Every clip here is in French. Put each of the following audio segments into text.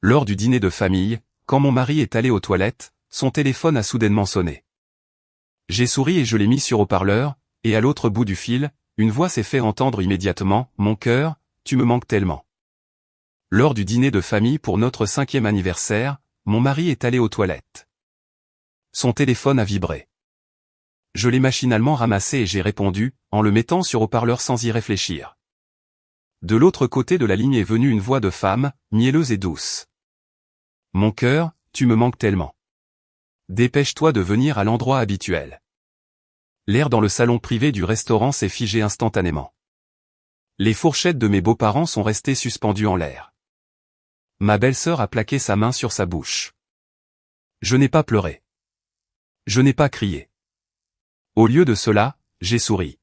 Lors du dîner de famille, quand mon mari est allé aux toilettes, son téléphone a soudainement sonné. J'ai souri et je l'ai mis sur haut-parleur, et à l'autre bout du fil, une voix s'est fait entendre immédiatement, « Mon cœur, tu me manques tellement ». Lors du dîner de famille pour notre 5e anniversaire, mon mari est allé aux toilettes. Son téléphone a vibré. Je l'ai machinalement ramassé et j'ai répondu, en le mettant sur haut-parleur sans y réfléchir. De l'autre côté de la ligne est venue une voix de femme, mielleuse et douce. « Mon cœur, tu me manques tellement. Dépêche-toi de venir à l'endroit habituel. » L'air dans le salon privé du restaurant s'est figé instantanément. Les fourchettes de mes beaux-parents sont restées suspendues en l'air. Ma belle-sœur a plaqué sa main sur sa bouche. Je n'ai pas pleuré. Je n'ai pas crié. Au lieu de cela, j'ai souri.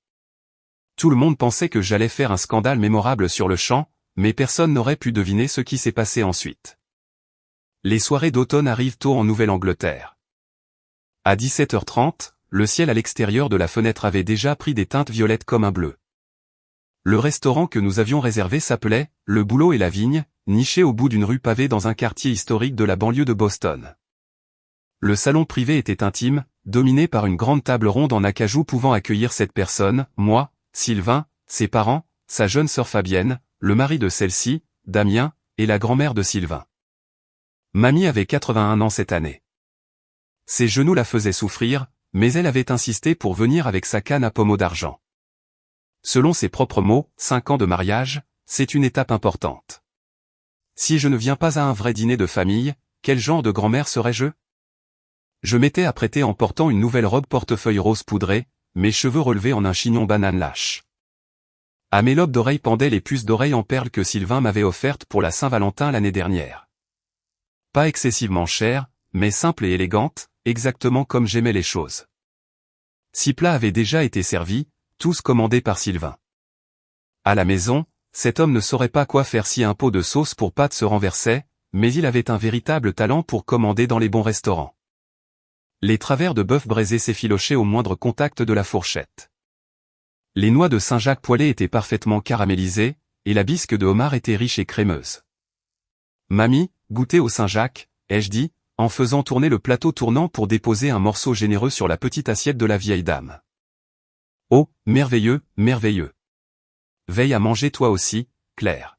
Tout le monde pensait que j'allais faire un scandale mémorable sur le champ, mais personne n'aurait pu deviner ce qui s'est passé ensuite. Les soirées d'automne arrivent tôt en Nouvelle-Angleterre. À 17h30, le ciel à l'extérieur de la fenêtre avait déjà pris des teintes violettes comme un bleu. Le restaurant que nous avions réservé s'appelait « Le Boulot et la Vigne », niché au bout d'une rue pavée dans un quartier historique de la banlieue de Boston. Le salon privé était intime, dominé par une grande table ronde en acajou pouvant accueillir 7 personnes, moi, Sylvain, ses parents, sa jeune sœur Fabienne, le mari de celle-ci, Damien, et la grand-mère de Sylvain. Mamie avait 81 ans cette année. Ses genoux la faisaient souffrir, mais elle avait insisté pour venir avec sa canne à pommeau d'argent. Selon ses propres mots, 5 ans de mariage, c'est une étape importante. Si je ne viens pas à un vrai dîner de famille, quel genre de grand-mère serais-je? Je m'étais apprêté en portant une nouvelle robe portefeuille rose poudrée, mes cheveux relevés en un chignon banane lâche. À mes lobes d'oreilles pendaient les puces d'oreilles en perles que Sylvain m'avait offertes pour la Saint-Valentin l'année dernière. Pas excessivement chères, mais simples et élégantes, exactement comme j'aimais les choses. 6 plats avaient déjà été servis, tous commandés par Sylvain. À la maison, cet homme ne saurait pas quoi faire si un pot de sauce pour pâtes se renversait, mais il avait un véritable talent pour commander dans les bons restaurants. Les travers de bœuf braisé s'effilochaient au moindre contact de la fourchette. Les noix de Saint-Jacques poêlées étaient parfaitement caramélisées, et la bisque de homard était riche et crémeuse. « Mamie, goûtez au Saint-Jacques » ai-je dit, en faisant tourner le plateau tournant pour déposer un morceau généreux sur la petite assiette de la vieille dame. « Oh, merveilleux, merveilleux. Veille à manger toi aussi, Claire.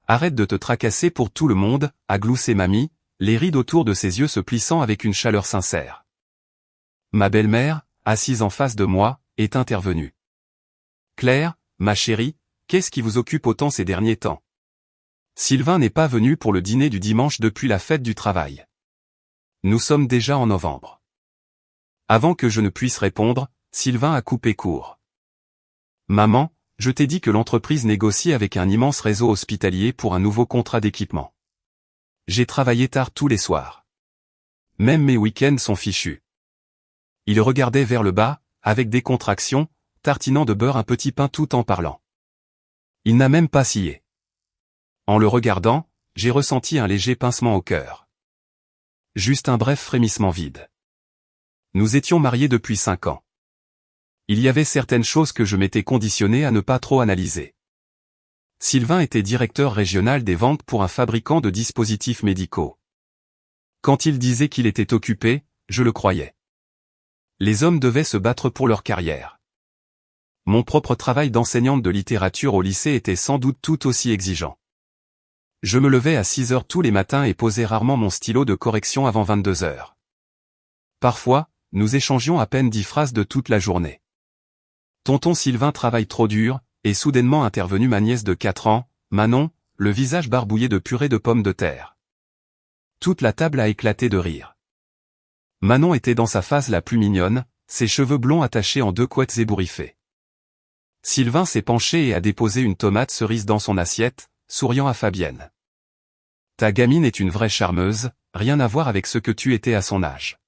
Arrête de te tracasser pour tout le monde, » a gloussé Mamie, les rides autour de ses yeux se plissant avec une chaleur sincère. Ma belle-mère, assise en face de moi, est intervenue. « Claire, ma chérie, qu'est-ce qui vous occupe autant ces derniers temps? Sylvain n'est pas venu pour le dîner du dimanche depuis la fête du travail. Nous sommes déjà en novembre. » Avant que je ne puisse répondre, Sylvain a coupé court. « Maman, je t'ai dit que l'entreprise négocie avec un immense réseau hospitalier pour un nouveau contrat d'équipement. J'ai travaillé tard tous les soirs. Même mes week-ends sont fichus. » Il regardait vers le bas, avec des contractions, tartinant de beurre un petit pain tout en parlant. Il n'a même pas scié. En le regardant, j'ai ressenti un léger pincement au cœur. Juste un bref frémissement vide. Nous étions mariés depuis 5 ans. Il y avait certaines choses que je m'étais conditionné à ne pas trop analyser. Sylvain était directeur régional des ventes pour un fabricant de dispositifs médicaux. Quand il disait qu'il était occupé, je le croyais. Les hommes devaient se battre pour leur carrière. Mon propre travail d'enseignante de littérature au lycée était sans doute tout aussi exigeant. Je me levais à 6 heures tous les matins et posais rarement mon stylo de correction avant 22 heures. Parfois, nous échangions à peine 10 phrases de toute la journée. Tonton Sylvain travaille trop dur, et soudainement intervenue ma nièce de 4 ans, Manon, le visage barbouillé de purée de pommes de terre. Toute la table a éclaté de rire. Manon était dans sa phase la plus mignonne, ses cheveux blonds attachés en 2 couettes ébouriffées. Sylvain s'est penché et a déposé une tomate cerise dans son assiette, souriant à Fabienne. « Ta gamine est une vraie charmeuse, rien à voir avec ce que tu étais à son âge. »«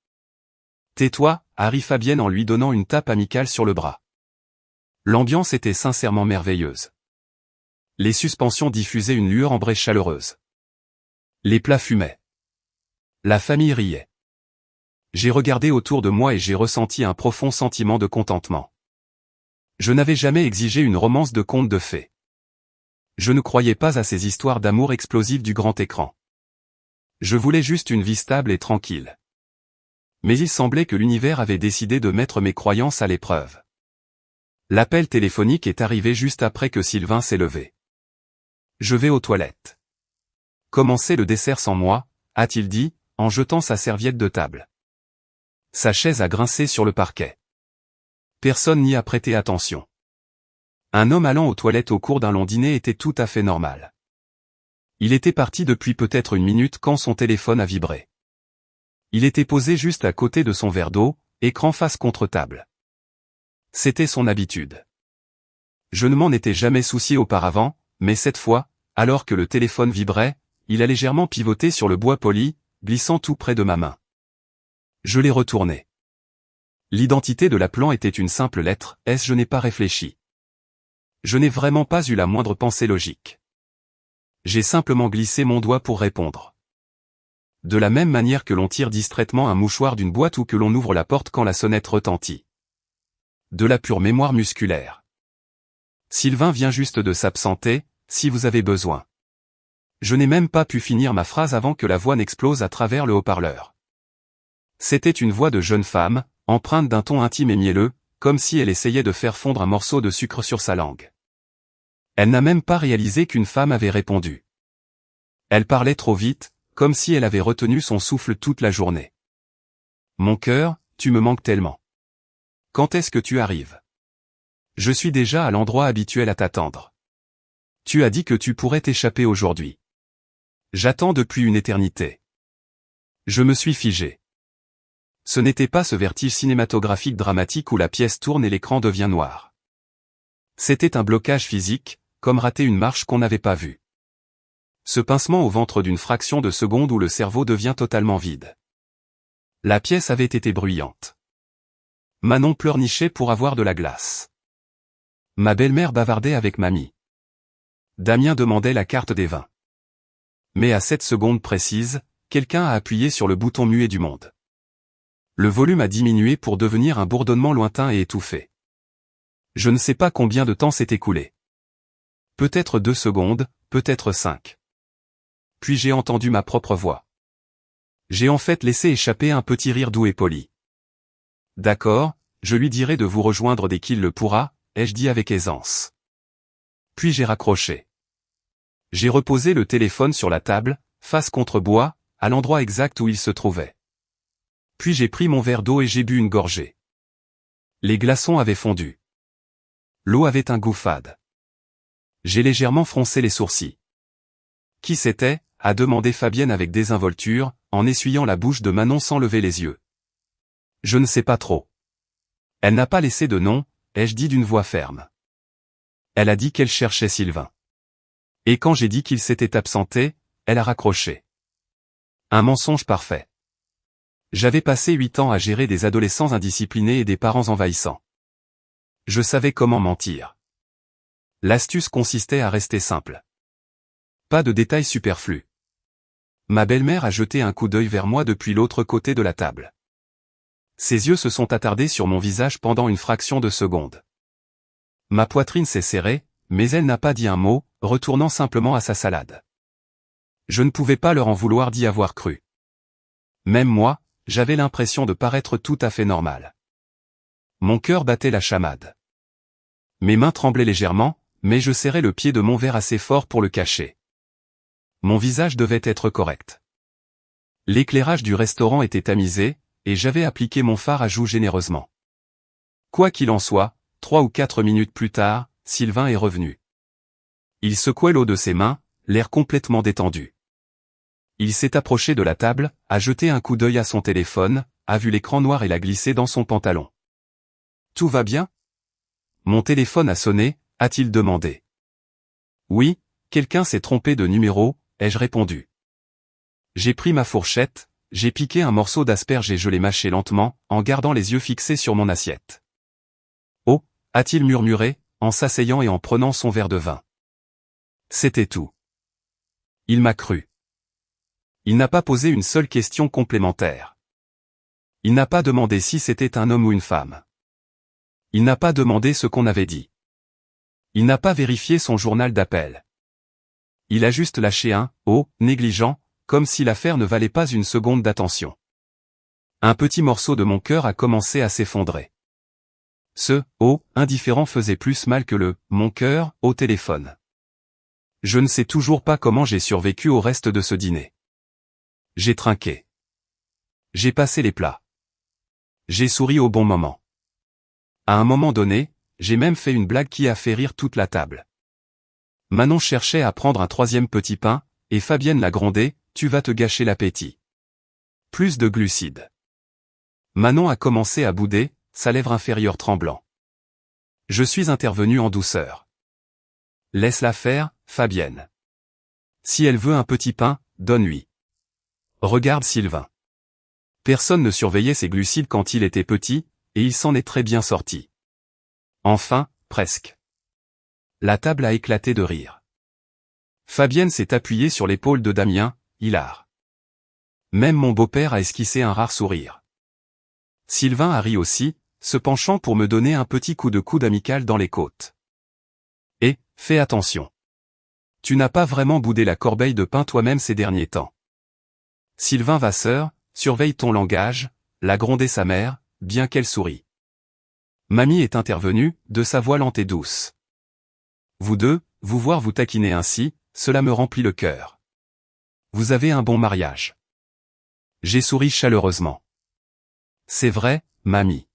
Tais-toi » a ri Fabienne en lui donnant une tape amicale sur le bras. L'ambiance était sincèrement merveilleuse. Les suspensions diffusaient une lueur ambrée chaleureuse. Les plats fumaient. La famille riait. J'ai regardé autour de moi et j'ai ressenti un profond sentiment de contentement. Je n'avais jamais exigé une romance de conte de fées. Je ne croyais pas à ces histoires d'amour explosives du grand écran. Je voulais juste une vie stable et tranquille. Mais il semblait que l'univers avait décidé de mettre mes croyances à l'épreuve. L'appel téléphonique est arrivé juste après que Sylvain s'est levé. Je vais aux toilettes. Commencez le dessert sans moi, a-t-il dit, en jetant sa serviette de table. Sa chaise a grincé sur le parquet. Personne n'y a prêté attention. Un homme allant aux toilettes au cours d'un long dîner était tout à fait normal. Il était parti depuis peut-être une minute quand son téléphone a vibré. Il était posé juste à côté de son verre d'eau, écran face contre table. C'était son habitude. Je ne m'en étais jamais soucié auparavant, mais cette fois, alors que le téléphone vibrait, il a légèrement pivoté sur le bois poli, glissant tout près de ma main. Je l'ai retourné. L'identité de l'appelant était une simple lettre, S. Je n'ai pas réfléchi. Je n'ai vraiment pas eu la moindre pensée logique. J'ai simplement glissé mon doigt pour répondre. De la même manière que l'on tire distraitement un mouchoir d'une boîte ou que l'on ouvre la porte quand la sonnette retentit. De la pure mémoire musculaire. Sylvain vient juste de s'absenter, si vous avez besoin. Je n'ai même pas pu finir ma phrase avant que la voix n'explose à travers le haut-parleur. C'était une voix de jeune femme, empreinte d'un ton intime et mielleux, comme si elle essayait de faire fondre un morceau de sucre sur sa langue. Elle n'a même pas réalisé qu'une femme avait répondu. Elle parlait trop vite, comme si elle avait retenu son souffle toute la journée. Mon cœur, tu me manques tellement. Quand est-ce que tu arrives? Je suis déjà à l'endroit habituel à t'attendre. Tu as dit que tu pourrais t'échapper aujourd'hui. J'attends depuis une éternité. Je me suis figé. Ce n'était pas ce vertige cinématographique dramatique où la pièce tourne et l'écran devient noir. C'était un blocage physique, comme rater une marche qu'on n'avait pas vue. Ce pincement au ventre d'une fraction de seconde où le cerveau devient totalement vide. La pièce avait été bruyante. Manon pleurnichait pour avoir de la glace. Ma belle-mère bavardait avec mamie. Damien demandait la carte des vins. Mais à cette seconde précise, quelqu'un a appuyé sur le bouton muet du monde. Le volume a diminué pour devenir un bourdonnement lointain et étouffé. Je ne sais pas combien de temps s'est écoulé. Peut-être 2 secondes, peut-être 5. Puis j'ai entendu ma propre voix. J'ai en fait laissé échapper un petit rire doux et poli. D'accord, je lui dirai de vous rejoindre dès qu'il le pourra, ai-je dit avec aisance. Puis j'ai raccroché. J'ai reposé le téléphone sur la table, face contre bois, à l'endroit exact où il se trouvait. Puis j'ai pris mon verre d'eau et j'ai bu une gorgée. Les glaçons avaient fondu. L'eau avait un goût fade. J'ai légèrement froncé les sourcils. Qui c'était? A demandé Fabienne avec désinvolture, en essuyant la bouche de Manon sans lever les yeux. Je ne sais pas trop. Elle n'a pas laissé de nom, ai-je dit d'une voix ferme. Elle a dit qu'elle cherchait Sylvain. Et quand j'ai dit qu'il s'était absenté, elle a raccroché. Un mensonge parfait. J'avais passé 8 ans à gérer des adolescents indisciplinés et des parents envahissants. Je savais comment mentir. L'astuce consistait à rester simple. Pas de détails superflus. Ma belle-mère a jeté un coup d'œil vers moi depuis l'autre côté de la table. Ses yeux se sont attardés sur mon visage pendant une fraction de seconde. Ma poitrine s'est serrée, mais elle n'a pas dit un mot, retournant simplement à sa salade. Je ne pouvais pas leur en vouloir d'y avoir cru. Même moi, j'avais l'impression de paraître tout à fait normal. Mon cœur battait la chamade. Mes mains tremblaient légèrement, mais je serrais le pied de mon verre assez fort pour le cacher. Mon visage devait être correct. L'éclairage du restaurant était tamisé, et j'avais appliqué mon fard à joues généreusement. Quoi qu'il en soit, 3 ou 4 minutes plus tard, Sylvain est revenu. Il secouait l'eau de ses mains, l'air complètement détendu. Il s'est approché de la table, a jeté un coup d'œil à son téléphone, a vu l'écran noir et l'a glissé dans son pantalon. « Tout va bien ? » Mon téléphone a sonné, a-t-il demandé. « Oui, quelqu'un s'est trompé de numéro, » ai-je répondu. J'ai pris ma fourchette, j'ai piqué un morceau d'asperge et je l'ai mâché lentement, en gardant les yeux fixés sur mon assiette. « Oh » a-t-il murmuré, en s'asseyant et en prenant son verre de vin. C'était tout. Il m'a cru. Il n'a pas posé une seule question complémentaire. Il n'a pas demandé si c'était un homme ou une femme. Il n'a pas demandé ce qu'on avait dit. Il n'a pas vérifié son journal d'appel. Il a juste lâché un « oh » négligent, comme si l'affaire ne valait pas une seconde d'attention. Un petit morceau de mon cœur a commencé à s'effondrer. Ce « oh » indifférent faisait plus mal que le « mon cœur » au téléphone. Je ne sais toujours pas comment j'ai survécu au reste de ce dîner. J'ai trinqué. J'ai passé les plats. J'ai souri au bon moment. À un moment donné, j'ai même fait une blague qui a fait rire toute la table. Manon cherchait à prendre un troisième petit pain, et Fabienne l'a grondé, « Tu vas te gâcher l'appétit. » Plus de glucides. Manon a commencé à bouder, sa lèvre inférieure tremblant. Je suis intervenu en douceur. Laisse-la faire, Fabienne. Si elle veut un petit pain, donne-lui. Regarde Sylvain. Personne ne surveillait ses glucides quand il était petit, et il s'en est très bien sorti. Enfin, presque. La table a éclaté de rire. Fabienne s'est appuyée sur l'épaule de Damien, hilar. Même mon beau-père a esquissé un rare sourire. Sylvain a ri aussi, se penchant pour me donner un petit coup de coude amical dans les côtes. Et, fais attention. Tu n'as pas vraiment boudé la corbeille de pain toi-même ces derniers temps. Sylvain Vasseur, surveille ton langage, l'a grondé sa mère, bien qu'elle sourit. Mamie est intervenue, de sa voix lente et douce. Vous deux, vous voir vous taquiner ainsi, cela me remplit le cœur. Vous avez un bon mariage. J'ai souri chaleureusement. C'est vrai, mamie.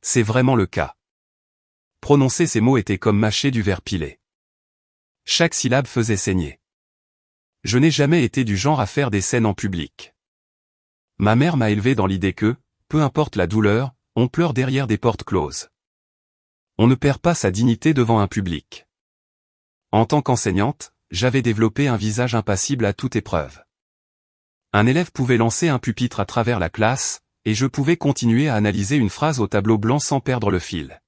C'est vraiment le cas. Prononcer ces mots était comme mâcher du verre pilé. Chaque syllabe faisait saigner. Je n'ai jamais été du genre à faire des scènes en public. Ma mère m'a élevé dans l'idée que, peu importe la douleur, on pleure derrière des portes closes. On ne perd pas sa dignité devant un public. En tant qu'enseignante, j'avais développé un visage impassible à toute épreuve. Un élève pouvait lancer un pupitre à travers la classe, et je pouvais continuer à analyser une phrase au tableau blanc sans perdre le fil.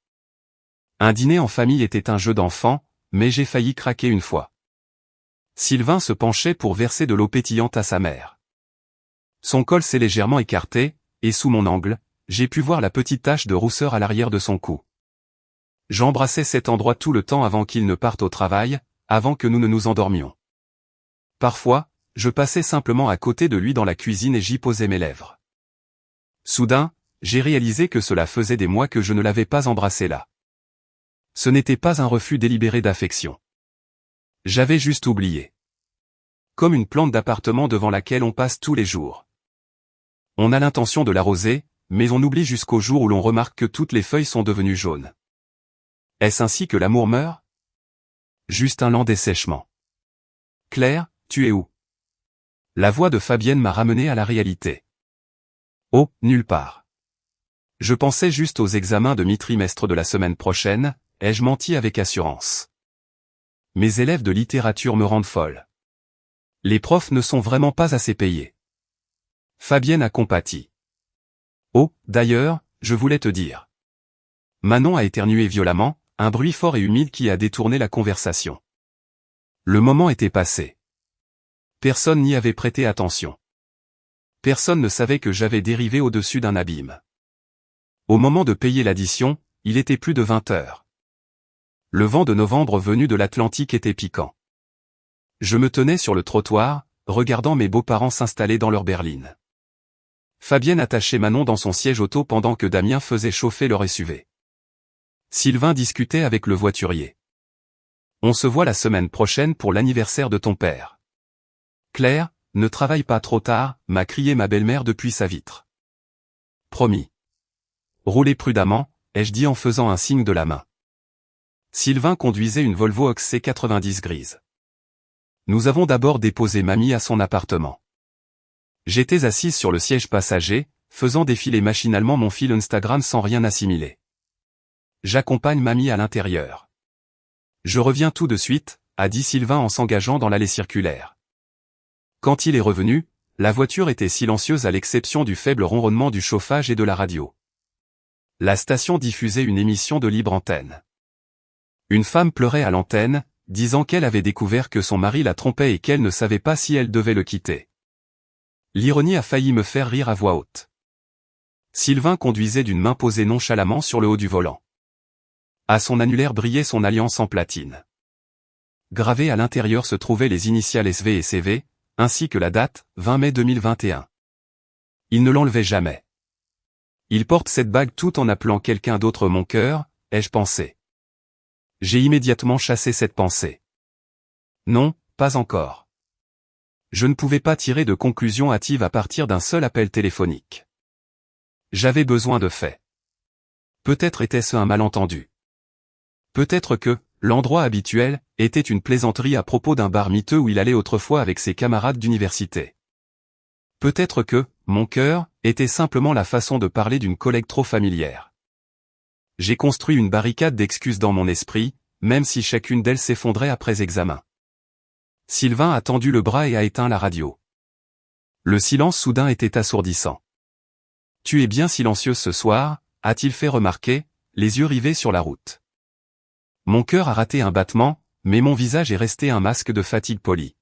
Un dîner en famille était un jeu d'enfant, mais j'ai failli craquer une fois. Sylvain se penchait pour verser de l'eau pétillante à sa mère. Son col s'est légèrement écarté, et sous mon angle, j'ai pu voir la petite tache de rousseur à l'arrière de son cou. J'embrassais cet endroit tout le temps avant qu'il ne parte au travail, avant que nous ne nous endormions. Parfois, je passais simplement à côté de lui dans la cuisine et j'y posais mes lèvres. Soudain, j'ai réalisé que cela faisait des mois que je ne l'avais pas embrassé là. Ce n'était pas un refus délibéré d'affection. J'avais juste oublié. Comme une plante d'appartement devant laquelle on passe tous les jours. On a l'intention de l'arroser, mais on oublie jusqu'au jour où l'on remarque que toutes les feuilles sont devenues jaunes. Est-ce ainsi que l'amour meurt? Juste un lent dessèchement. Claire, tu es où? La voix de Fabienne m'a ramené à la réalité. Oh, nulle part. Je pensais juste aux examens de mi-trimestre de la semaine prochaine, ai-je menti avec assurance. Mes élèves de littérature me rendent folle. Les profs ne sont vraiment pas assez payés. Fabienne a compati. Oh, d'ailleurs, je voulais te dire. Manon a éternué violemment, un bruit fort et humide qui a détourné la conversation. Le moment était passé. Personne n'y avait prêté attention. Personne ne savait que j'avais dérivé au-dessus d'un abîme. Au moment de payer l'addition, il était plus de 20 heures. Le vent de novembre venu de l'Atlantique était piquant. Je me tenais sur le trottoir, regardant mes beaux-parents s'installer dans leur berline. Fabienne attachait Manon dans son siège auto pendant que Damien faisait chauffer leur SUV. Sylvain discutait avec le voiturier. On se voit la semaine prochaine pour l'anniversaire de ton père. Claire, ne travaille pas trop tard, m'a crié ma belle-mère depuis sa vitre. Promis. Roulez prudemment, ai-je dit en faisant un signe de la main. Sylvain conduisait une Volvo XC90 grise. Nous avons d'abord déposé mamie à son appartement. J'étais assise sur le siège passager, faisant défiler machinalement mon fil Instagram sans rien assimiler. J'accompagne mamie à l'intérieur. Je reviens tout de suite, a dit Sylvain en s'engageant dans l'allée circulaire. Quand il est revenu, la voiture était silencieuse à l'exception du faible ronronnement du chauffage et de la radio. La station diffusait une émission de libre antenne. Une femme pleurait à l'antenne, disant qu'elle avait découvert que son mari la trompait et qu'elle ne savait pas si elle devait le quitter. L'ironie a failli me faire rire à voix haute. Sylvain conduisait d'une main posée nonchalamment sur le haut du volant. À son annulaire brillait son alliance en platine. Gravées à l'intérieur se trouvaient les initiales SV et CV, ainsi que la date, 20 mai 2021. Il ne l'enlevait jamais. Il porte cette bague tout en appelant quelqu'un d'autre mon cœur, ai-je pensé. J'ai immédiatement chassé cette pensée. Non, pas encore. Je ne pouvais pas tirer de conclusion hâtive à partir d'un seul appel téléphonique. J'avais besoin de faits. Peut-être était-ce un malentendu. Peut-être que, l'endroit habituel, était une plaisanterie à propos d'un bar miteux où il allait autrefois avec ses camarades d'université. Peut-être que, mon cœur, était simplement la façon de parler d'une collègue trop familière. J'ai construit une barricade d'excuses dans mon esprit, même si chacune d'elles s'effondrait après examen. Sylvain a tendu le bras et a éteint la radio. Le silence soudain était assourdissant. « Tu es bien silencieuse ce soir », a-t-il fait remarquer, les yeux rivés sur la route. Mon cœur a raté un battement, mais mon visage est resté un masque de fatigue polie.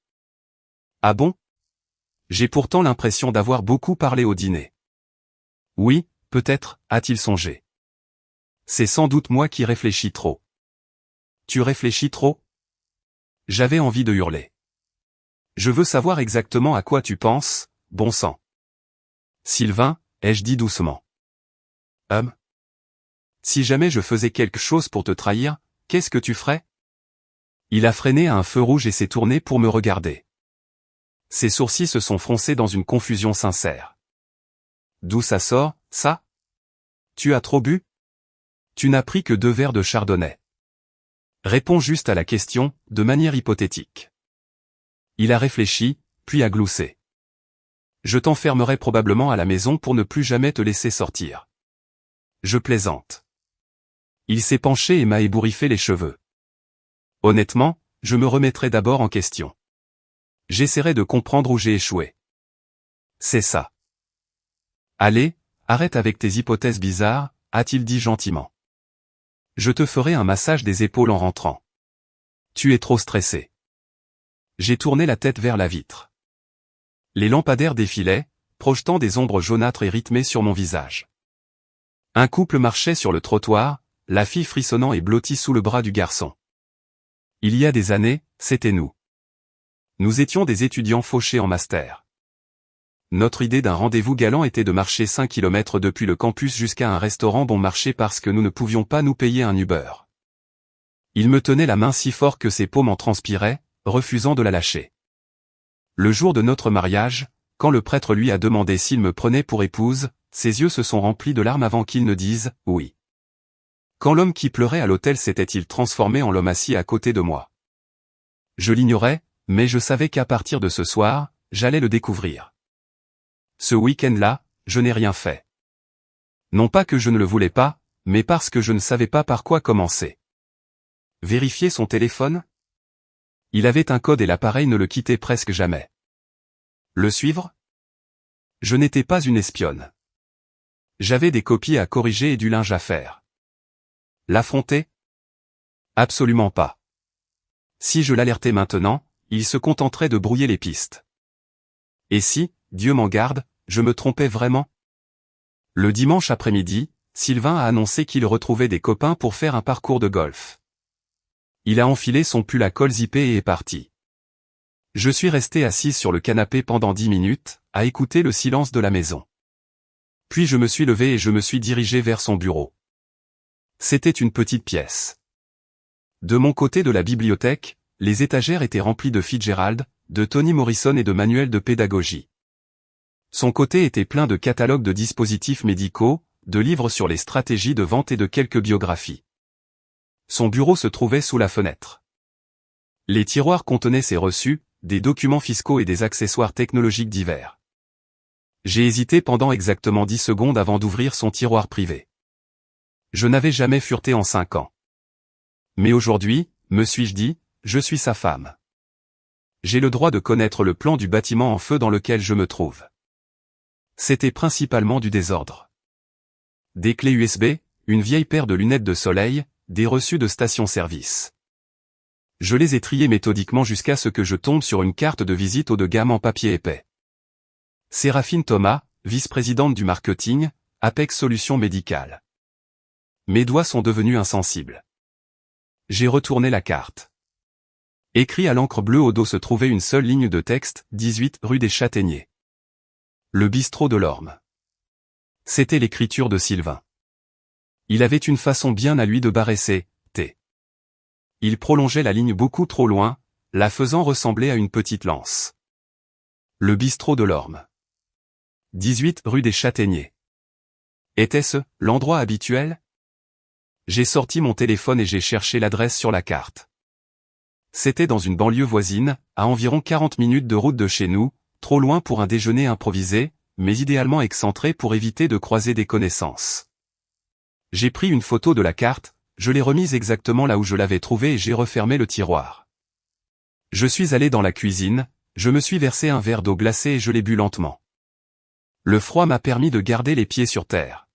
Ah bon ? J'ai pourtant l'impression d'avoir beaucoup parlé au dîner. Oui, peut-être, a-t-il songé. C'est sans doute moi qui réfléchis trop. Tu réfléchis trop ? J'avais envie de hurler. Je veux savoir exactement à quoi tu penses, bon sang. Sylvain, ai-je dit doucement. Si jamais je faisais quelque chose pour te trahir, qu'est-ce que tu ferais ? Il a freiné à un feu rouge et s'est tourné pour me regarder. Ses sourcils se sont froncés dans une confusion sincère. D'où ça sort, ça ? Tu as trop bu ? Tu n'as pris que 2 verres de chardonnay. Réponds juste à la question, de manière hypothétique. Il a réfléchi, puis a gloussé. Je t'enfermerai probablement à la maison pour ne plus jamais te laisser sortir. Je plaisante. Il s'est penché et m'a ébouriffé les cheveux. Honnêtement, je me remettrai d'abord en question. J'essaierai de comprendre où j'ai échoué. C'est ça. Allez, arrête avec tes hypothèses bizarres, a-t-il dit gentiment. Je te ferai un massage des épaules en rentrant. Tu es trop stressé. J'ai tourné la tête vers la vitre. Les lampadaires défilaient, projetant des ombres jaunâtres et rythmées sur mon visage. Un couple marchait sur le trottoir, la fille frissonnant et blottie sous le bras du garçon. Il y a des années, c'était nous. Nous étions des étudiants fauchés en master. Notre idée d'un rendez-vous galant était de marcher 5 kilomètres depuis le campus jusqu'à un restaurant bon marché parce que nous ne pouvions pas nous payer un Uber. Il me tenait la main si fort que ses paumes en transpiraient, refusant de la lâcher. Le jour de notre mariage, quand le prêtre lui a demandé s'il me prenait pour épouse, ses yeux se sont remplis de larmes avant qu'il ne dise « oui ». Quand l'homme qui pleurait à l'hôtel s'était-il transformé en l'homme assis à côté de moi? Je l'ignorais, mais je savais qu'à partir de ce soir, j'allais le découvrir. Ce week-end-là, je n'ai rien fait. Non pas que je ne le voulais pas, mais parce que je ne savais pas par quoi commencer. Vérifier son téléphone? Il avait un code et l'appareil ne le quittait presque jamais. Le suivre? Je n'étais pas une espionne. J'avais des copies à corriger et du linge à faire. L'affronter? Absolument pas. Si je l'alertais maintenant, il se contenterait de brouiller les pistes. Et si, Dieu m'en garde, je me trompais vraiment? Le dimanche après-midi, Sylvain a annoncé qu'il retrouvait des copains pour faire un parcours de golf. Il a enfilé son pull à col zippé et est parti. Je suis resté assise sur le canapé pendant 10 minutes, à écouter le silence de la maison. Puis je me suis levé et je me suis dirigé vers son bureau. C'était une petite pièce. De mon côté de la bibliothèque, les étagères étaient remplies de Fitzgerald, de Toni Morrison et de manuels de pédagogie. Son côté était plein de catalogues de dispositifs médicaux, de livres sur les stratégies de vente et de quelques biographies. Son bureau se trouvait sous la fenêtre. Les tiroirs contenaient ses reçus, des documents fiscaux et des accessoires technologiques divers. J'ai hésité pendant exactement 10 secondes avant d'ouvrir son tiroir privé. Je n'avais jamais fureté en 5 ans. Mais aujourd'hui, me suis-je dit, je suis sa femme. J'ai le droit de connaître le plan du bâtiment en feu dans lequel je me trouve. C'était principalement du désordre. Des clés USB, une vieille paire de lunettes de soleil, des reçus de station-service. Je les ai triés méthodiquement jusqu'à ce que je tombe sur une carte de visite haut de gamme en papier épais. Séraphine Thomas, vice-présidente du marketing, Apex Solutions Médicales. Mes doigts sont devenus insensibles. J'ai retourné la carte. Écrit à l'encre bleue au dos se trouvait une seule ligne de texte, 18 rue des Châtaigniers. Le bistrot de l'Orme. C'était l'écriture de Sylvain. Il avait une façon bien à lui de barrer ses T. Il prolongeait la ligne beaucoup trop loin, la faisant ressembler à une petite lance. Le bistrot de l'Orme. 18 rue des Châtaigniers. Était-ce l'endroit habituel? J'ai sorti mon téléphone et j'ai cherché l'adresse sur la carte. C'était dans une banlieue voisine, à environ 40 minutes de route de chez nous, trop loin pour un déjeuner improvisé, mais idéalement excentré pour éviter de croiser des connaissances. J'ai pris une photo de la carte, je l'ai remise exactement là où je l'avais trouvée et j'ai refermé le tiroir. Je suis allé dans la cuisine, je me suis versé un verre d'eau glacée et je l'ai bu lentement. Le froid m'a permis de garder les pieds sur terre.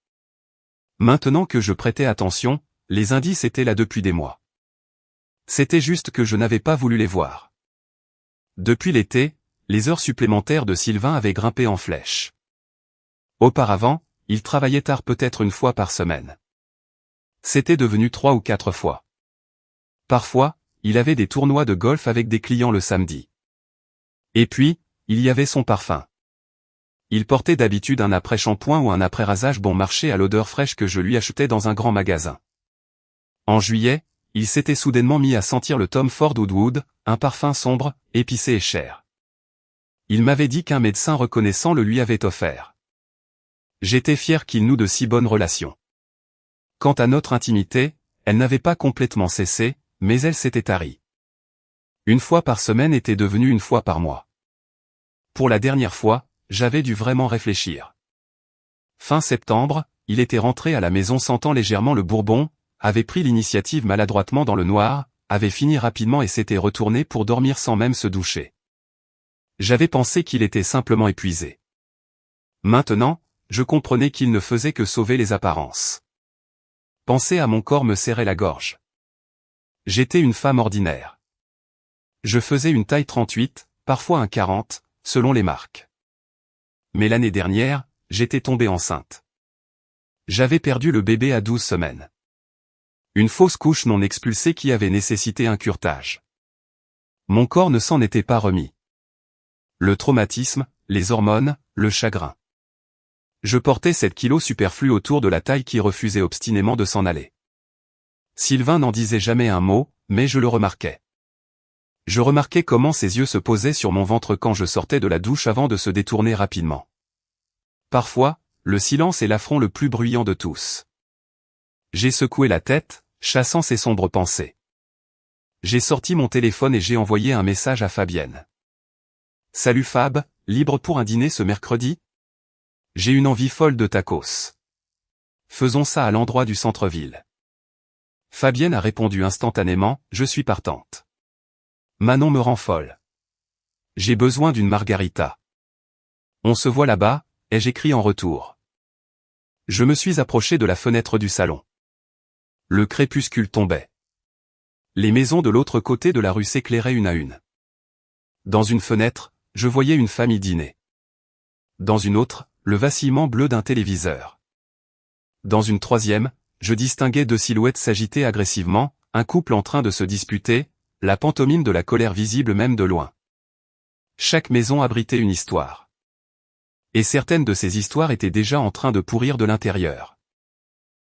Maintenant que je prêtais attention, les indices étaient là depuis des mois. C'était juste que je n'avais pas voulu les voir. Depuis l'été, les heures supplémentaires de Sylvain avaient grimpé en flèche. Auparavant, il travaillait tard peut-être une fois par semaine. C'était devenu 3 ou 4 fois. Parfois, il avait des tournois de golf avec des clients le samedi. Et puis, il y avait son parfum. Il portait d'habitude un après-shampoing ou un après-rasage bon marché à l'odeur fraîche que je lui achetais dans un grand magasin. En juillet, il s'était soudainement mis à sentir le Tom Ford Woodwood, un parfum sombre, épicé et cher. Il m'avait dit qu'un médecin reconnaissant le lui avait offert. J'étais fier qu'il noue de si bonnes relations. Quant à notre intimité, elle n'avait pas complètement cessé, mais elle s'était tarie. Une fois par semaine était devenue une fois par mois. Pour la dernière fois, j'avais dû vraiment réfléchir. Fin septembre, il était rentré à la maison sentant légèrement le bourbon, avait pris l'initiative maladroitement dans le noir, avait fini rapidement et s'était retourné pour dormir sans même se doucher. J'avais pensé qu'il était simplement épuisé. Maintenant, je comprenais qu'il ne faisait que sauver les apparences. Penser à mon corps me serrait la gorge. J'étais une femme ordinaire. Je faisais une taille 38, parfois un 40, selon les marques. Mais l'année dernière, j'étais tombée enceinte. J'avais perdu le bébé à 12 semaines. Une fausse couche non expulsée qui avait nécessité un curetage. Mon corps ne s'en était pas remis. Le traumatisme, les hormones, le chagrin. Je portais 7 kilos superflus autour de la taille qui refusait obstinément de s'en aller. Sylvain n'en disait jamais un mot, mais je le remarquais. Je remarquais comment ses yeux se posaient sur mon ventre quand je sortais de la douche avant de se détourner rapidement. Parfois, le silence est l'affront le plus bruyant de tous. J'ai secoué la tête, chassant ces sombres pensées. J'ai sorti mon téléphone et j'ai envoyé un message à Fabienne. Salut Fab, libre pour un dîner ce mercredi? J'ai une envie folle de tacos. Faisons ça à l'endroit du centre-ville. Fabienne a répondu instantanément, je suis partante. Manon me rend folle. J'ai besoin d'une margarita. On se voit là-bas, ai-je écrit en retour. Je me suis approché de la fenêtre du salon. Le crépuscule tombait. Les maisons de l'autre côté de la rue s'éclairaient une à une. Dans une fenêtre, je voyais une famille dîner. Dans une autre, le vacillement bleu d'un téléviseur. Dans une troisième, je distinguais 2 silhouettes s'agiter agressivement, un couple en train de se disputer, la pantomime de la colère visible même de loin. Chaque maison abritait une histoire. Et certaines de ces histoires étaient déjà en train de pourrir de l'intérieur.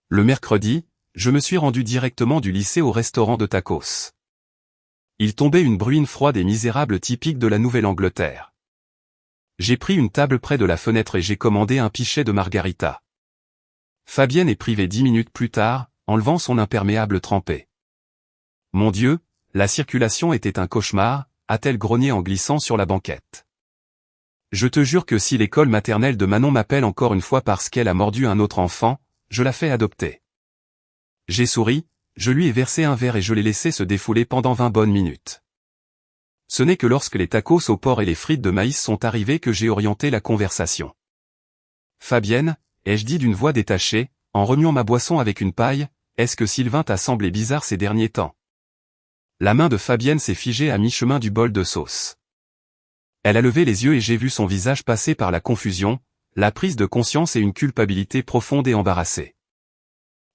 Le mercredi, je me suis rendu directement du lycée au restaurant de tacos. Il tombait une bruine froide et misérable typique de la Nouvelle-Angleterre. J'ai pris une table près de la fenêtre et j'ai commandé un pichet de margarita. Fabienne est privée 10 minutes plus tard, enlevant son imperméable trempé. Mon Dieu, la circulation était un cauchemar, a-t-elle grogné en glissant sur la banquette. Je te jure que si l'école maternelle de Manon m'appelle encore une fois parce qu'elle a mordu un autre enfant, je la fais adopter. J'ai souri, je lui ai versé un verre et je l'ai laissé se défouler pendant 20 bonnes minutes. Ce n'est que lorsque les tacos au porc et les frites de maïs sont arrivés que j'ai orienté la conversation. Fabienne, ai-je dit d'une voix détachée, en remuant ma boisson avec une paille, est-ce que Sylvain t'a semblé bizarre ces derniers temps? La main de Fabienne s'est figée à mi-chemin du bol de sauce. Elle a levé les yeux et j'ai vu son visage passer par la confusion, la prise de conscience et une culpabilité profonde et embarrassée.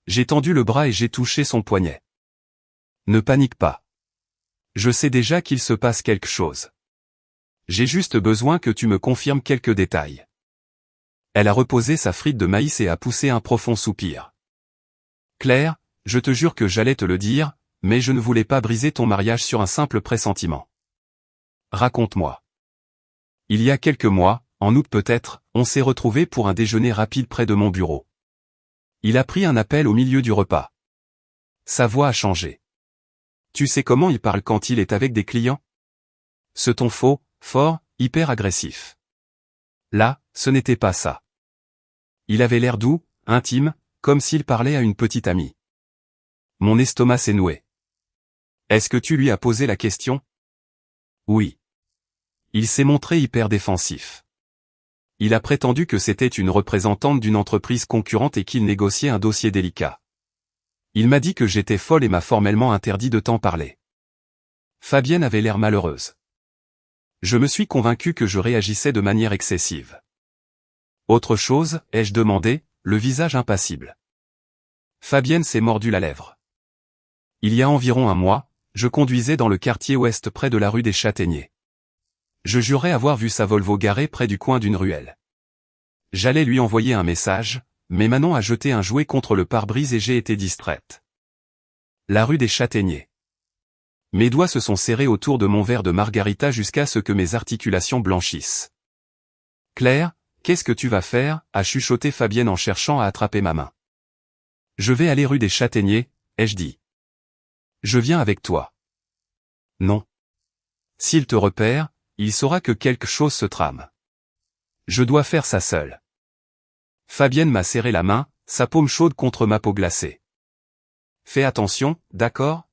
J'ai tendu le bras et j'ai touché son poignet. Ne panique pas. Je sais déjà qu'il se passe quelque chose. J'ai juste besoin que tu me confirmes quelques détails. Elle a reposé sa frite de maïs et a poussé un profond soupir. Claire, je te jure que j'allais te le dire, mais je ne voulais pas briser ton mariage sur un simple pressentiment. Raconte-moi. Il y a quelques mois, en août peut-être, on s'est retrouvés pour un déjeuner rapide près de mon bureau. Il a pris un appel au milieu du repas. Sa voix a changé. Tu sais comment il parle quand il est avec des clients? Ce ton faux, fort, hyper agressif. Là, ce n'était pas ça. Il avait l'air doux, intime, comme s'il parlait à une petite amie. Mon estomac s'est noué. Est-ce que tu lui as posé la question? Oui. Il s'est montré hyper défensif. Il a prétendu que c'était une représentante d'une entreprise concurrente et qu'il négociait un dossier délicat. Il m'a dit que j'étais folle et m'a formellement interdit de t'en parler. Fabienne avait l'air malheureuse. Je me suis convaincu que je réagissais de manière excessive. Autre chose, ai-je demandé, le visage impassible. Fabienne s'est mordu la lèvre. Il y a environ un mois, je conduisais dans le quartier ouest près de la rue des Châtaigniers. Je jurais avoir vu sa Volvo garée près du coin d'une ruelle. J'allais lui envoyer un message, mais Manon a jeté un jouet contre le pare-brise et j'ai été distraite. La rue des Châtaigniers. Mes doigts se sont serrés autour de mon verre de margarita jusqu'à ce que mes articulations blanchissent. Claire, qu'est-ce que tu vas faire? A chuchoté Fabienne en cherchant à attraper ma main. Je vais aller rue des Châtaigniers, ai-je dit. Je viens avec toi. Non. S'il te repère, il saura que quelque chose se trame. Je dois faire ça seule. Fabienne m'a serré la main, sa paume chaude contre ma peau glacée. Fais attention, d'accord?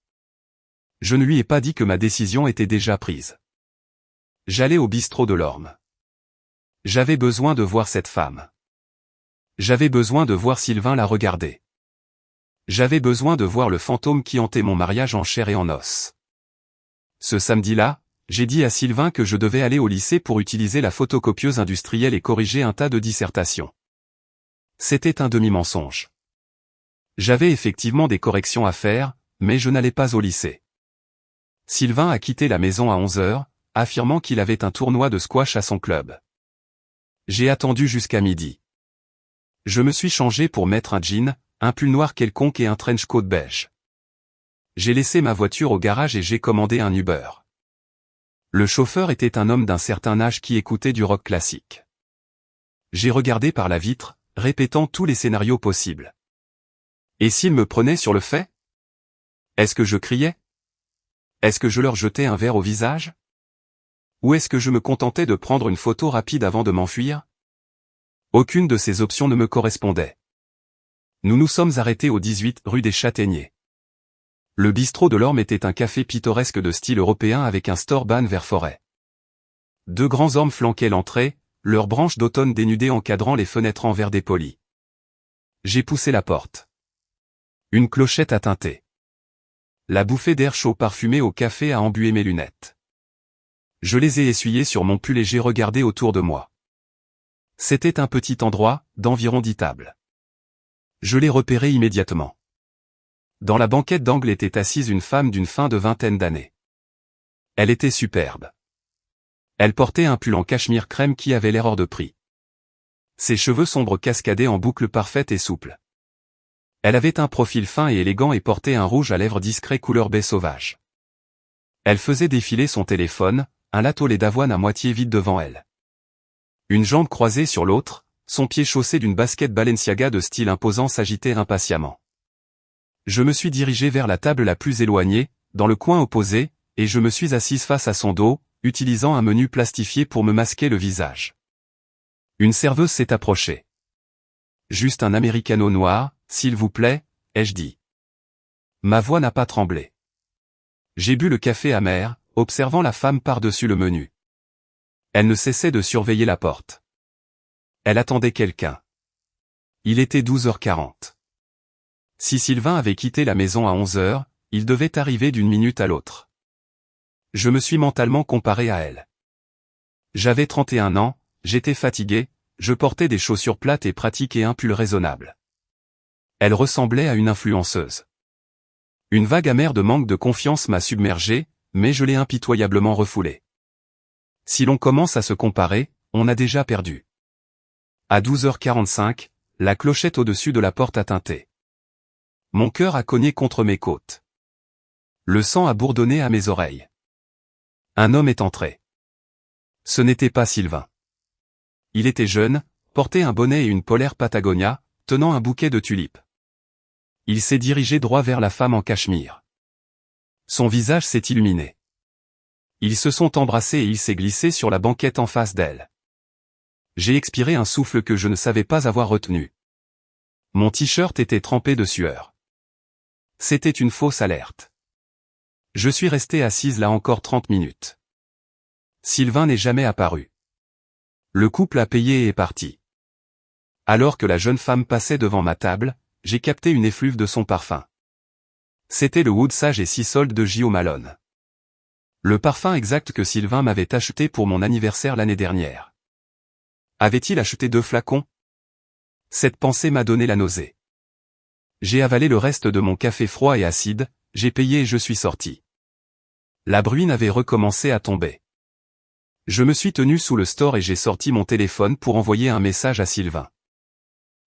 Je ne lui ai pas dit que ma décision était déjà prise. J'allais au bistrot de l'Orme. J'avais besoin de voir cette femme. J'avais besoin de voir Sylvain la regarder. J'avais besoin de voir le fantôme qui hantait mon mariage en chair et en os. Ce samedi-là, j'ai dit à Sylvain que je devais aller au lycée pour utiliser la photocopieuse industrielle et corriger un tas de dissertations. C'était un demi-mensonge. J'avais effectivement des corrections à faire, mais je n'allais pas au lycée. Sylvain a quitté la maison à 11h, affirmant qu'il avait un tournoi de squash à son club. J'ai attendu jusqu'à midi. Je me suis changé pour mettre un jean, un pull noir quelconque et un trench coat beige. J'ai laissé ma voiture au garage et j'ai commandé un Uber. Le chauffeur était un homme d'un certain âge qui écoutait du rock classique. J'ai regardé par la vitre, répétant tous les scénarios possibles. Et s'il me prenait sur le fait? Est-ce que je criais? Est-ce que je leur jetais un verre au visage? Ou est-ce que je me contentais de prendre une photo rapide avant de m'enfuir? Aucune de ces options ne me correspondait. Nous nous sommes arrêtés au 18 rue des Châtaigniers. Le bistrot de l'Orme était un café pittoresque de style européen avec un store-ban vert forêt. Deux grands ormes flanquaient l'entrée, leurs branches d'automne dénudées encadrant les fenêtres en verre dépoli. J'ai poussé la porte. Une clochette a tinté. La bouffée d'air chaud parfumé au café a embué mes lunettes. Je les ai essuyées sur mon pull et j'ai regardé autour de moi. C'était un petit endroit, d'environ 10 tables. Je l'ai repéré immédiatement. Dans la banquette d'angle était assise une femme d'une fin de vingtaine d'années. Elle était superbe. Elle portait un pull en cachemire crème qui avait l'air hors de prix. Ses cheveux sombres cascadaient en boucles parfaites et souples. Elle avait un profil fin et élégant et portait un rouge à lèvres discret couleur baie sauvage. Elle faisait défiler son téléphone, un latte au lait d'avoine à moitié vide devant elle. Une jambe croisée sur l'autre, son pied chaussé d'une basket Balenciaga de style imposant s'agitait impatiemment. Je me suis dirigé vers la table la plus éloignée, dans le coin opposé, et je me suis assise face à son dos, utilisant un menu plastifié pour me masquer le visage. Une serveuse s'est approchée. Juste un americano noir, s'il vous plaît, ai-je dit. Ma voix n'a pas tremblé. J'ai bu le café amer, observant la femme par-dessus le menu. Elle ne cessait de surveiller la porte. Elle attendait quelqu'un. Il était 12h40. Si Sylvain avait quitté la maison à 11h, il devait arriver d'une minute à l'autre. Je me suis mentalement comparé à elle. J'avais 31 ans, j'étais fatigué, je portais des chaussures plates et pratiques et un pull raisonnable. Elle ressemblait à une influenceuse. Une vague amère de manque de confiance m'a submergé, mais je l'ai impitoyablement refoulé. Si l'on commence à se comparer, on a déjà perdu. À 12h45, la clochette au-dessus de la porte a tinté. Mon cœur a cogné contre mes côtes. Le sang a bourdonné à mes oreilles. Un homme est entré. Ce n'était pas Sylvain. Il était jeune, portait un bonnet et une polaire Patagonia, tenant un bouquet de tulipes. Il s'est dirigé droit vers la femme en cachemire. Son visage s'est illuminé. Ils se sont embrassés et il s'est glissé sur la banquette en face d'elle. J'ai expiré un souffle que je ne savais pas avoir retenu. Mon t-shirt était trempé de sueur. C'était une fausse alerte. Je suis resté assise là encore 30 minutes. Sylvain n'est jamais apparu. Le couple a payé et est parti. Alors que la jeune femme passait devant ma table, j'ai capté une effluve de son parfum. C'était le Wood Sage et Sea Salt de J.O. Malone. Le parfum exact que Sylvain m'avait acheté pour mon anniversaire l'année dernière. Avait-il acheté 2 flacons? Cette pensée m'a donné la nausée. J'ai avalé le reste de mon café froid et acide, j'ai payé et je suis sorti. La bruine avait recommencé à tomber. Je me suis tenu sous le store et j'ai sorti mon téléphone pour envoyer un message à Sylvain.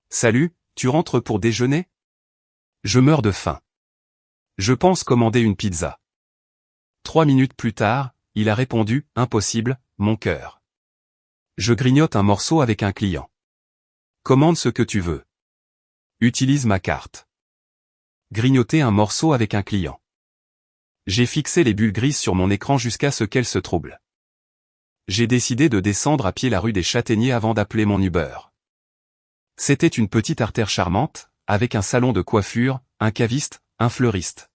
Salut, tu rentres pour déjeuner? Je meurs de faim. Je pense commander une pizza. 3 minutes plus tard, il a répondu, impossible, mon cœur. Je grignote un morceau avec un client. Commande ce que tu veux. Utilise ma carte. Grignoter un morceau avec un client. J'ai fixé les bulles grises sur mon écran jusqu'à ce qu'elles se troublent. J'ai décidé de descendre à pied la rue des Châtaigniers avant d'appeler mon Uber. C'était une petite artère charmante, avec un salon de coiffure, un caviste, un fleuriste.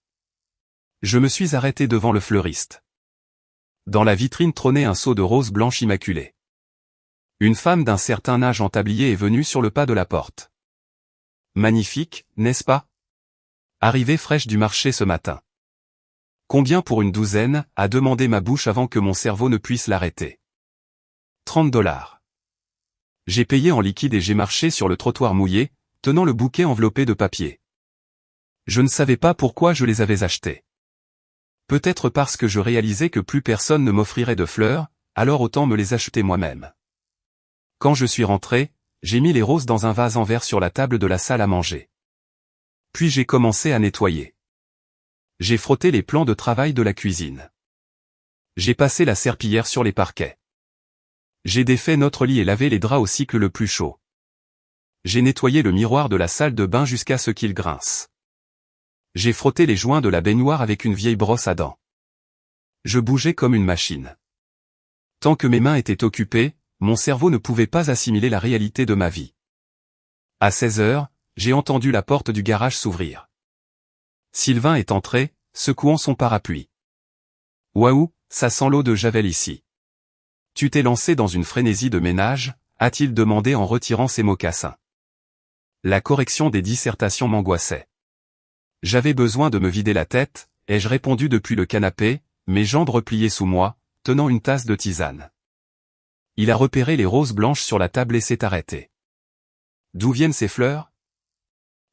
Je me suis arrêté devant le fleuriste. Dans la vitrine trônait un seau de roses blanches immaculées. Une femme d'un certain âge en tablier est venue sur le pas de la porte. Magnifique, n'est-ce pas? Arrivée fraîche du marché ce matin. Combien pour une douzaine, a demandé ma bouche avant que mon cerveau ne puisse l'arrêter. 30 $. J'ai payé en liquide et j'ai marché sur le trottoir mouillé, tenant le bouquet enveloppé de papier. Je ne savais pas pourquoi je les avais achetés. Peut-être parce que je réalisais que plus personne ne m'offrirait de fleurs, alors autant me les acheter moi-même. Quand je suis rentré, j'ai mis les roses dans un vase en verre sur la table de la salle à manger. Puis j'ai commencé à nettoyer. J'ai frotté les plans de travail de la cuisine. J'ai passé la serpillière sur les parquets. J'ai défait notre lit et lavé les draps au cycle le plus chaud. J'ai nettoyé le miroir de la salle de bain jusqu'à ce qu'il grince. J'ai frotté les joints de la baignoire avec une vieille brosse à dents. Je bougeais comme une machine. Tant que mes mains étaient occupées, mon cerveau ne pouvait pas assimiler la réalité de ma vie. À 16h, j'ai entendu la porte du garage s'ouvrir. Sylvain est entré, secouant son parapluie. Waouh, ça sent l'eau de Javel ici. Tu t'es lancé dans une frénésie de ménage, a-t-il demandé en retirant ses mocassins. La correction des dissertations m'angoissait. J'avais besoin de me vider la tête, ai-je répondu depuis le canapé, mes jambes repliées sous moi, tenant une tasse de tisane. Il a repéré les roses blanches sur la table et s'est arrêté. D'où viennent ces fleurs?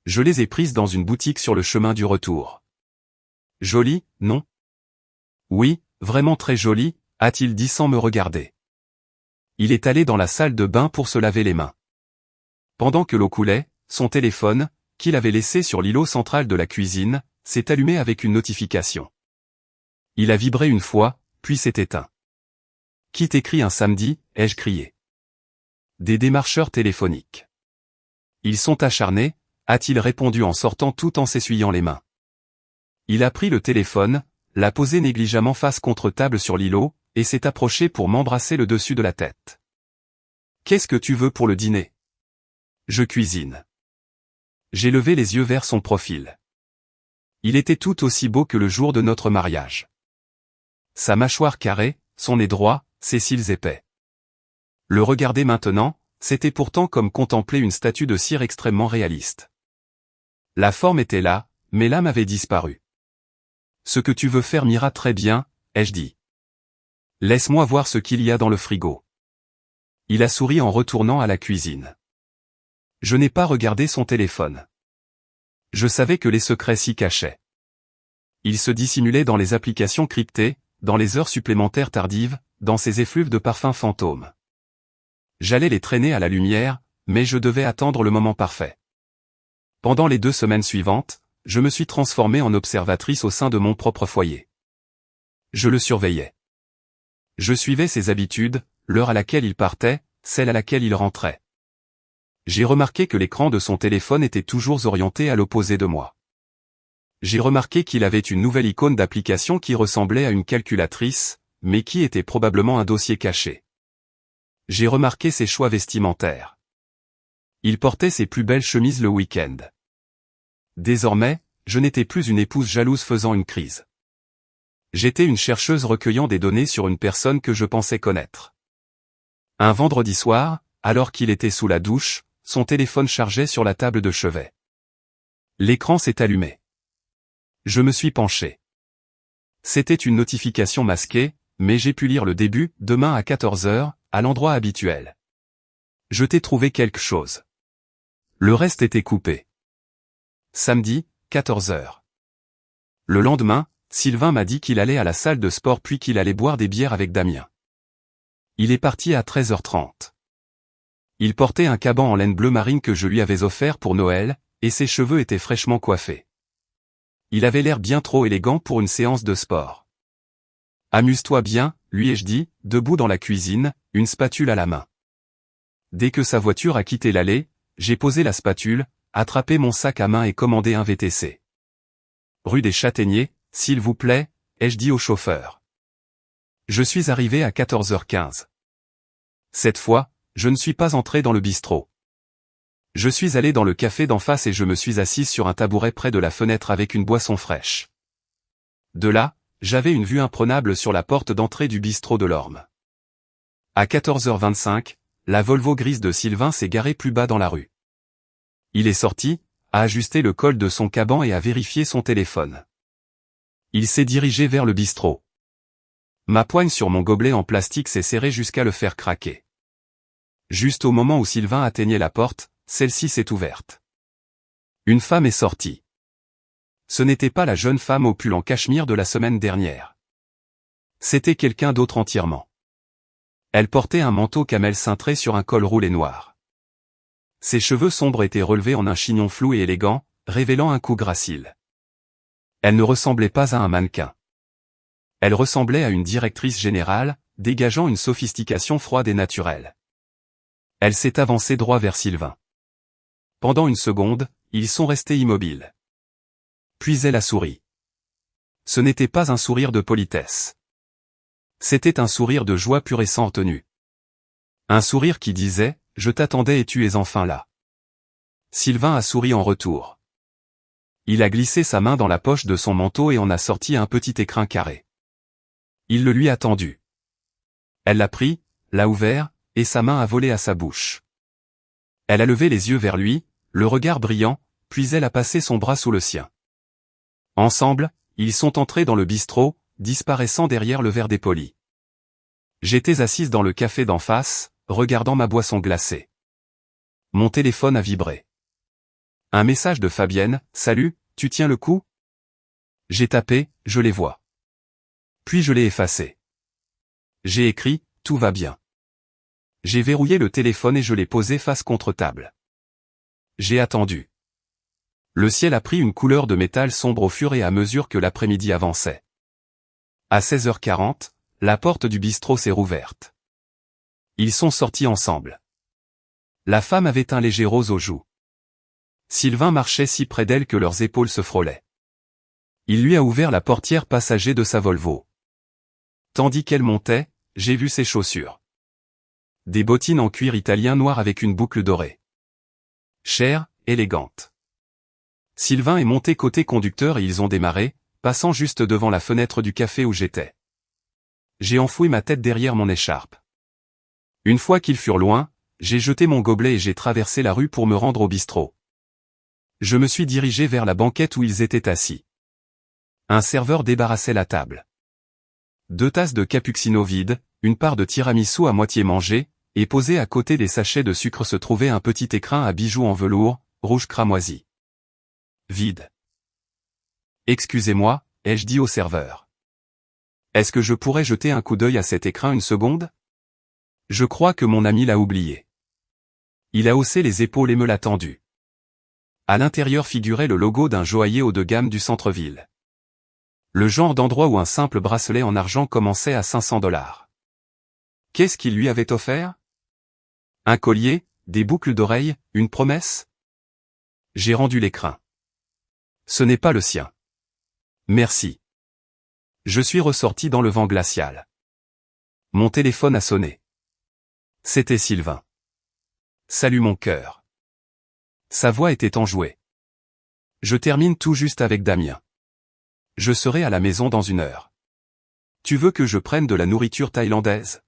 Je les ai prises dans une boutique sur le chemin du retour. Jolies, non? Oui, vraiment très jolies, a-t-il dit sans me regarder. Il est allé dans la salle de bain pour se laver les mains. Pendant que l'eau coulait, son téléphone, qu'il avait laissé sur l'îlot central de la cuisine, s'est allumé avec une notification. Il a vibré une fois, puis s'est éteint. Qui t'écrit un samedi, ai-je crié. Des démarcheurs téléphoniques. Ils sont acharnés, a-t-il répondu en sortant tout en s'essuyant les mains. Il a pris le téléphone, l'a posé négligemment face contre table sur l'îlot, et s'est approché pour m'embrasser le dessus de la tête. Qu'est-ce que tu veux pour le dîner? Je cuisine. J'ai levé les yeux vers son profil. Il était tout aussi beau que le jour de notre mariage. Sa mâchoire carrée, son nez droit, ses cils épais. Le regarder maintenant, c'était pourtant comme contempler une statue de cire extrêmement réaliste. La forme était là, mais l'âme avait disparu. Ce que tu veux faire m'ira très bien, ai-je dit. Laisse-moi voir ce qu'il y a dans le frigo. Il a souri en retournant à la cuisine. Je n'ai pas regardé son téléphone. Je savais que les secrets s'y cachaient. Il se dissimulait dans les applications cryptées, dans les heures supplémentaires tardives, dans ces effluves de parfums fantômes. J'allais les traîner à la lumière, mais je devais attendre le moment parfait. Pendant les 2 semaines suivantes, je me suis transformée en observatrice au sein de mon propre foyer. Je le surveillais. Je suivais ses habitudes, l'heure à laquelle il partait, celle à laquelle il rentrait. J'ai remarqué que l'écran de son téléphone était toujours orienté à l'opposé de moi. J'ai remarqué qu'il avait une nouvelle icône d'application qui ressemblait à une calculatrice, mais qui était probablement un dossier caché. J'ai remarqué ses choix vestimentaires. Il portait ses plus belles chemises le week-end. Désormais, je n'étais plus une épouse jalouse faisant une crise. J'étais une chercheuse recueillant des données sur une personne que je pensais connaître. Un vendredi soir, alors qu'il était sous la douche, son téléphone chargeait sur la table de chevet. L'écran s'est allumé. Je me suis penché. C'était une notification masquée, mais j'ai pu lire le début, demain à 14 h, à l'endroit habituel. Je t'ai trouvé quelque chose. Le reste était coupé. Samedi, 14 h. Le lendemain, Sylvain m'a dit qu'il allait à la salle de sport puis qu'il allait boire des bières avec Damien. Il est parti à 13 h 30. Il portait un caban en laine bleu marine que je lui avais offert pour Noël, et ses cheveux étaient fraîchement coiffés. Il avait l'air bien trop élégant pour une séance de sport. Amuse-toi bien, lui ai-je dit, debout dans la cuisine, une spatule à la main. Dès que sa voiture a quitté l'allée, j'ai posé la spatule, attrapé mon sac à main et commandé un VTC. Rue des Châtaigniers, s'il vous plaît, ai-je dit au chauffeur. Je suis arrivé à 14 h 15. Cette fois, je ne suis pas entré dans le bistrot. Je suis allé dans le café d'en face et je me suis assise sur un tabouret près de la fenêtre avec une boisson fraîche. De là, j'avais une vue imprenable sur la porte d'entrée du bistrot de l'Orme. À 14 h 25, la Volvo grise de Sylvain s'est garée plus bas dans la rue. Il est sorti, a ajusté le col de son caban et a vérifié son téléphone. Il s'est dirigé vers le bistrot. Ma poigne sur mon gobelet en plastique s'est serrée jusqu'à le faire craquer. Juste au moment où Sylvain atteignait la porte, celle-ci s'est ouverte. Une femme est sortie. Ce n'était pas la jeune femme au pull en cachemire de la semaine dernière. C'était quelqu'un d'autre entièrement. Elle portait un manteau camel cintré sur un col roulé noir. Ses cheveux sombres étaient relevés en un chignon flou et élégant, révélant un cou gracile. Elle ne ressemblait pas à un mannequin. Elle ressemblait à une directrice générale, dégageant une sophistication froide et naturelle. Elle s'est avancée droit vers Sylvain. Pendant une seconde, ils sont restés immobiles. Puis elle a souri. Ce n'était pas un sourire de politesse. C'était un sourire de joie pure et sans tenue. Un sourire qui disait « Je t'attendais et tu es enfin là ». Sylvain a souri en retour. Il a glissé sa main dans la poche de son manteau et en a sorti un petit écrin carré. Il le lui a tendu. Elle l'a pris, l'a ouvert, et sa main a volé à sa bouche. Elle a levé les yeux vers lui, le regard brillant, puis elle a passé son bras sous le sien. Ensemble, ils sont entrés dans le bistrot, disparaissant derrière le verre dépoli. J'étais assise dans le café d'en face, regardant ma boisson glacée. Mon téléphone a vibré. Un message de Fabienne, « Salut, tu tiens le coup ?» J'ai tapé, « Je les vois. » Puis je l'ai effacé. J'ai écrit, « Tout va bien. » J'ai verrouillé le téléphone et je l'ai posé face contre table. J'ai attendu. Le ciel a pris une couleur de métal sombre au fur et à mesure que l'après-midi avançait. À 16 h 40, la porte du bistrot s'est rouverte. Ils sont sortis ensemble. La femme avait un léger rose aux joues. Sylvain marchait si près d'elle que leurs épaules se frôlaient. Il lui a ouvert la portière passager de sa Volvo. Tandis qu'elle montait, j'ai vu ses chaussures. Des bottines en cuir italien noir avec une boucle dorée. Chère, élégante. Sylvain est monté côté conducteur et ils ont démarré, passant juste devant la fenêtre du café où j'étais. J'ai enfoui ma tête derrière mon écharpe. Une fois qu'ils furent loin, j'ai jeté mon gobelet et j'ai traversé la rue pour me rendre au bistrot. Je me suis dirigé vers la banquette où ils étaient assis. Un serveur débarrassait la table. 2 tasses de cappuccino vides, une part de tiramisu à moitié mangée, et posé à côté des sachets de sucre se trouvait un petit écrin à bijoux en velours, rouge cramoisi. Vide. Excusez-moi, ai-je dit au serveur. Est-ce que je pourrais jeter un coup d'œil à cet écrin une seconde? Je crois que mon ami l'a oublié. Il a haussé les épaules et me l'a tendu. À l'intérieur figurait le logo d'un joaillier haut de gamme du centre-ville. Le genre d'endroit où un simple bracelet en argent commençait à 500 $. Qu'est-ce qu'il lui avait offert? Un collier, des boucles d'oreilles, une promesse? J'ai rendu l'écrin. Ce n'est pas le sien. Merci. Je suis ressorti dans le vent glacial. Mon téléphone a sonné. C'était Sylvain. Salut mon cœur. Sa voix était enjouée. Je termine tout juste avec Damien. Je serai à la maison dans 1 heure. Tu veux que je prenne de la nourriture thaïlandaise?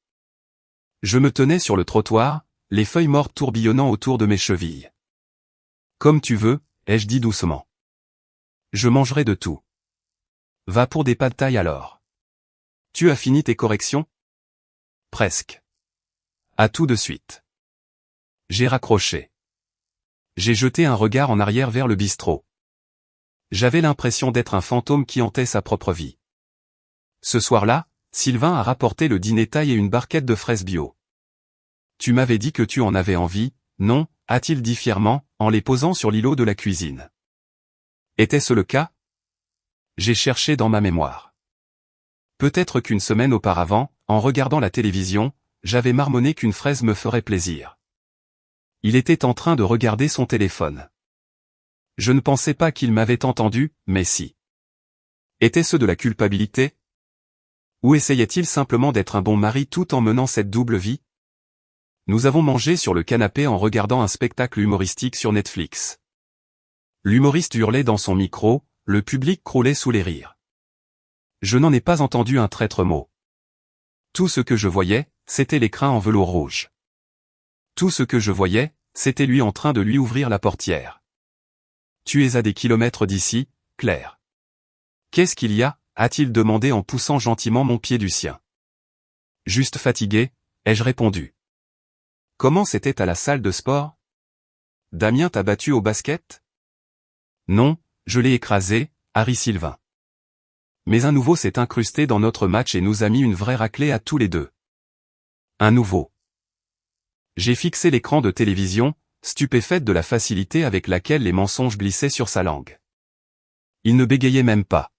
Je me tenais sur le trottoir, les feuilles mortes tourbillonnant autour de mes chevilles. Comme tu veux, ai-je dit doucement. Je mangerai de tout. Va pour des pad thaï alors. Tu as fini tes corrections? Presque. À tout de suite. J'ai raccroché. J'ai jeté un regard en arrière vers le bistrot. J'avais l'impression d'être un fantôme qui hantait sa propre vie. Ce soir-là, Sylvain a rapporté le dîner thaï et une barquette de fraises bio. Tu m'avais dit que tu en avais envie, non, a-t-il dit fièrement, en les posant sur l'îlot de la cuisine. Était-ce le cas? J'ai cherché dans ma mémoire. Peut-être qu'une semaine auparavant, en regardant la télévision, j'avais marmonné qu'une fraise me ferait plaisir. Il était en train de regarder son téléphone. Je ne pensais pas qu'il m'avait entendu, mais si. Était-ce de la culpabilité? Ou essayait-il simplement d'être un bon mari tout en menant cette double vie? Nous avons mangé sur le canapé en regardant un spectacle humoristique sur Netflix. L'humoriste hurlait dans son micro, le public croulait sous les rires. Je n'en ai pas entendu un traître mot. Tout ce que je voyais, c'était l'écrin en velours rouge. Tout ce que je voyais, c'était lui en train de lui ouvrir la portière. Tu es à des kilomètres d'ici, Claire. Qu'est-ce qu'il y a? A-t-il demandé en poussant gentiment mon pied du sien. Juste fatigué, ai-je répondu. Comment c'était à la salle de sport? Damien t'a battu au basket? Non, je l'ai écrasé, Harry Sylvain. Mais un nouveau s'est incrusté dans notre match et nous a mis une vraie raclée à tous les deux. Un nouveau. J'ai fixé l'écran de télévision, stupéfaite de la facilité avec laquelle les mensonges glissaient sur sa langue. Il ne bégayait même pas.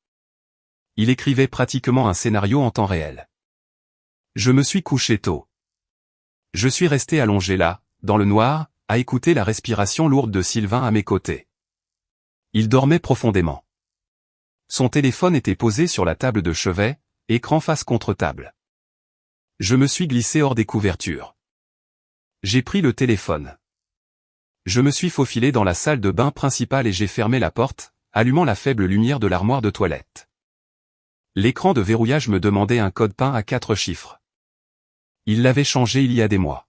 Il écrivait pratiquement un scénario en temps réel. Je me suis couché tôt. Je suis resté allongé là, dans le noir, à écouter la respiration lourde de Sylvain à mes côtés. Il dormait profondément. Son téléphone était posé sur la table de chevet, écran face contre table. Je me suis glissé hors des couvertures. J'ai pris le téléphone. Je me suis faufilé dans la salle de bain principale et j'ai fermé la porte, allumant la faible lumière de l'armoire de toilette. L'écran de verrouillage me demandait un code PIN à 4 chiffres. Il l'avait changé il y a des mois.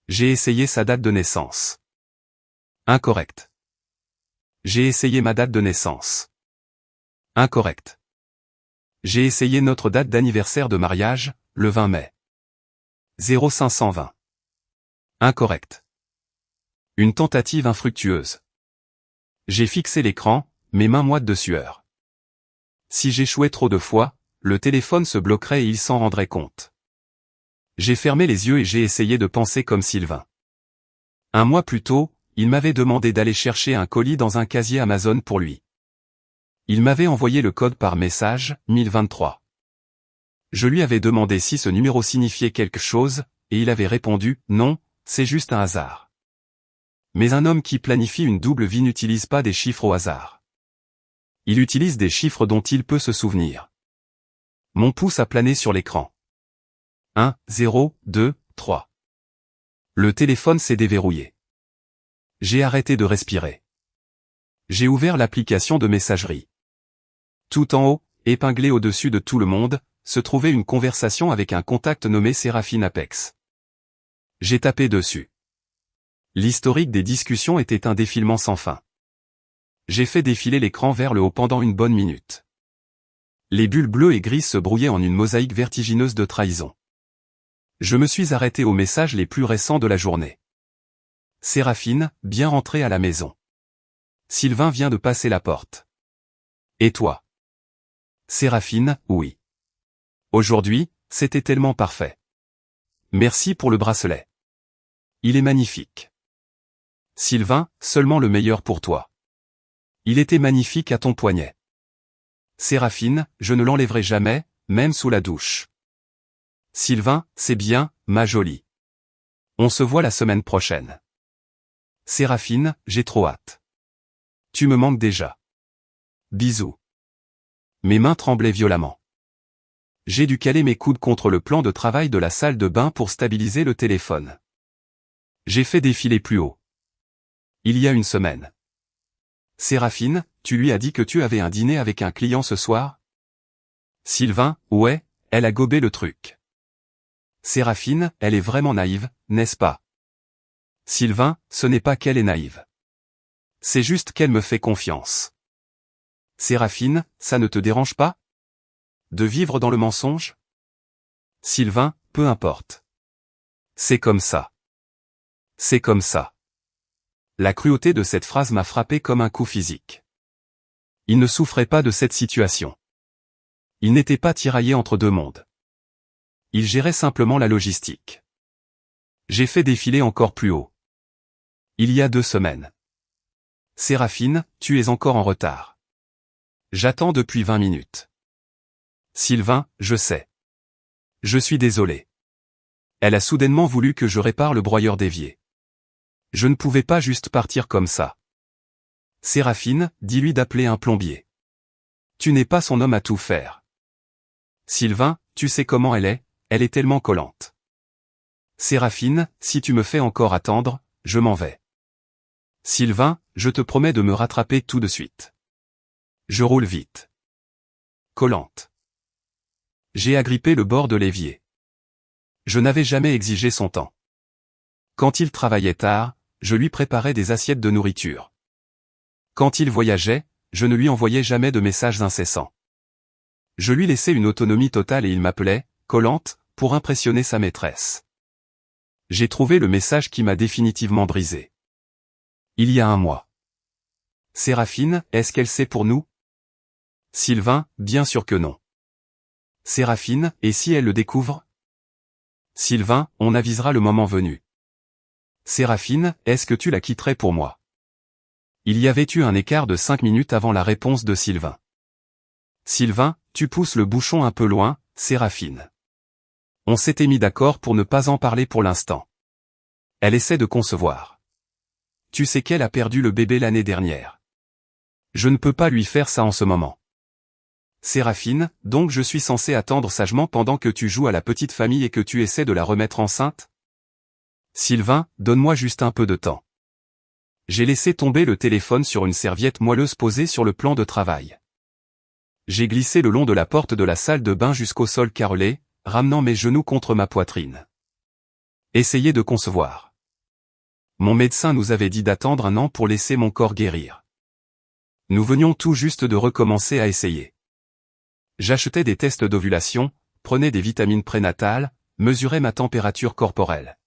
J'ai essayé sa date de naissance. Incorrect. J'ai essayé ma date de naissance. Incorrect. J'ai essayé notre date d'anniversaire de mariage, le 20 mai. 0520. Incorrect. Une tentative infructueuse. J'ai fixé l'écran, mes mains moites de sueur. Si j'échouais trop de fois, le téléphone se bloquerait et il s'en rendrait compte. J'ai fermé les yeux et j'ai essayé de penser comme Sylvain. 1 mois plus tôt, il m'avait demandé d'aller chercher un colis dans un casier Amazon pour lui. Il m'avait envoyé le code par message, 1023. Je lui avais demandé si ce numéro signifiait quelque chose, et il avait répondu, non, c'est juste un hasard. Mais un homme qui planifie une double vie n'utilise pas des chiffres au hasard. Il utilise des chiffres dont il peut se souvenir. Mon pouce a plané sur l'écran. 1, 0, 2, 3. Le téléphone s'est déverrouillé. J'ai arrêté de respirer. J'ai ouvert l'application de messagerie. Tout en haut, épinglé au-dessus de tout le monde, se trouvait une conversation avec un contact nommé Séraphine Apex. J'ai tapé dessus. L'historique des discussions était un défilement sans fin. J'ai fait défiler l'écran vers le haut pendant une bonne minute. Les bulles bleues et grises se brouillaient en une mosaïque vertigineuse de trahison. Je me suis arrêté aux messages les plus récents de la journée. Séraphine, bien rentrée à la maison. Sylvain vient de passer la porte. Et toi? Séraphine, oui. Aujourd'hui, c'était tellement parfait. Merci pour le bracelet. Il est magnifique. Sylvain, seulement le meilleur pour toi. Il était magnifique à ton poignet. Séraphine, je ne l'enlèverai jamais, même sous la douche. Sylvain, c'est bien, ma jolie. On se voit la semaine prochaine. Séraphine, j'ai trop hâte. Tu me manques déjà. Bisous. Mes mains tremblaient violemment. J'ai dû caler mes coudes contre le plan de travail de la salle de bain pour stabiliser le téléphone. J'ai fait défiler plus haut. Il y a une semaine. Séraphine, tu lui as dit que tu avais un dîner avec un client ce soir? Sylvain, ouais, elle a gobé le truc. Séraphine, elle est vraiment naïve, n'est-ce pas? Sylvain, ce n'est pas qu'elle est naïve. C'est juste qu'elle me fait confiance. Séraphine, ça ne te dérange pas? De vivre dans le mensonge? Sylvain, peu importe. C'est comme ça. C'est comme ça. La cruauté de cette phrase m'a frappé comme un coup physique. Il ne souffrait pas de cette situation. Il n'était pas tiraillé entre deux mondes. Il gérait simplement la logistique. J'ai fait défiler encore plus haut. Il y a 2 semaines. Séraphine, tu es encore en retard. J'attends depuis 20 minutes. Sylvain, je sais. Je suis désolé. Elle a soudainement voulu que je répare le broyeur d'évier. Je ne pouvais pas juste partir comme ça. Séraphine, dis-lui d'appeler un plombier. Tu n'es pas son homme à tout faire. Sylvain, tu sais comment elle est tellement collante. Séraphine, si tu me fais encore attendre, je m'en vais. Sylvain, je te promets de me rattraper tout de suite. Je roule vite. Collante. J'ai agrippé le bord de l'évier. Je n'avais jamais exigé son temps. Quand il travaillait tard, je lui préparais des assiettes de nourriture. Quand il voyageait, je ne lui envoyais jamais de messages incessants. Je lui laissais une autonomie totale et il m'appelait, collante, pour impressionner sa maîtresse. J'ai trouvé le message qui m'a définitivement brisé. Il y a 1 mois. Séraphine, est-ce qu'elle sait pour nous? Sylvain, bien sûr que non. Séraphine, et si elle le découvre? Sylvain, on avisera le moment venu. Séraphine, est-ce que tu la quitterais pour moi? Il y avait eu un écart de 5 minutes avant la réponse de Sylvain. Sylvain, tu pousses le bouchon un peu loin, Séraphine. On s'était mis d'accord pour ne pas en parler pour l'instant. Elle essaie de concevoir. Tu sais qu'elle a perdu le bébé l'année dernière. Je ne peux pas lui faire ça en ce moment. Séraphine, donc je suis censé attendre sagement pendant que tu joues à la petite famille et que tu essaies de la remettre enceinte? Sylvain, donne-moi juste un peu de temps. J'ai laissé tomber le téléphone sur une serviette moelleuse posée sur le plan de travail. J'ai glissé le long de la porte de la salle de bain jusqu'au sol carrelé, ramenant mes genoux contre ma poitrine. Essayez de concevoir. Mon médecin nous avait dit d'attendre 1 an pour laisser mon corps guérir. Nous venions tout juste de recommencer à essayer. J'achetais des tests d'ovulation, prenais des vitamines prénatales, mesurais ma température corporelle.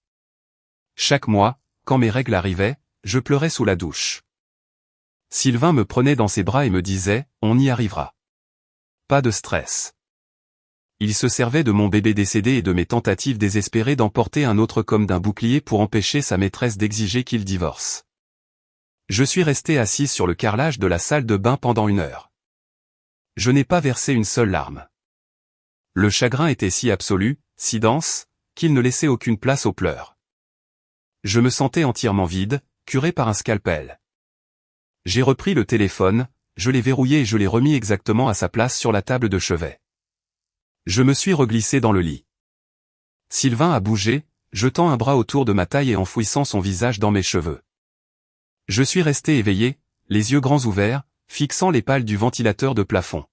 Chaque mois, quand mes règles arrivaient, je pleurais sous la douche. Sylvain me prenait dans ses bras et me disait, on y arrivera. Pas de stress. Il se servait de mon bébé décédé et de mes tentatives désespérées d'emporter un autre comme d'un bouclier pour empêcher sa maîtresse d'exiger qu'il divorce. Je suis resté assise sur le carrelage de la salle de bain pendant 1 heure. Je n'ai pas versé une seule larme. Le chagrin était si absolu, si dense, qu'il ne laissait aucune place aux pleurs. Je me sentais entièrement vide, curé par un scalpel. J'ai repris le téléphone, je l'ai verrouillé et je l'ai remis exactement à sa place sur la table de chevet. Je me suis reglissé dans le lit. Sylvain a bougé, jetant un bras autour de ma taille et enfouissant son visage dans mes cheveux. Je suis resté éveillé, les yeux grands ouverts, fixant les pales du ventilateur de plafond.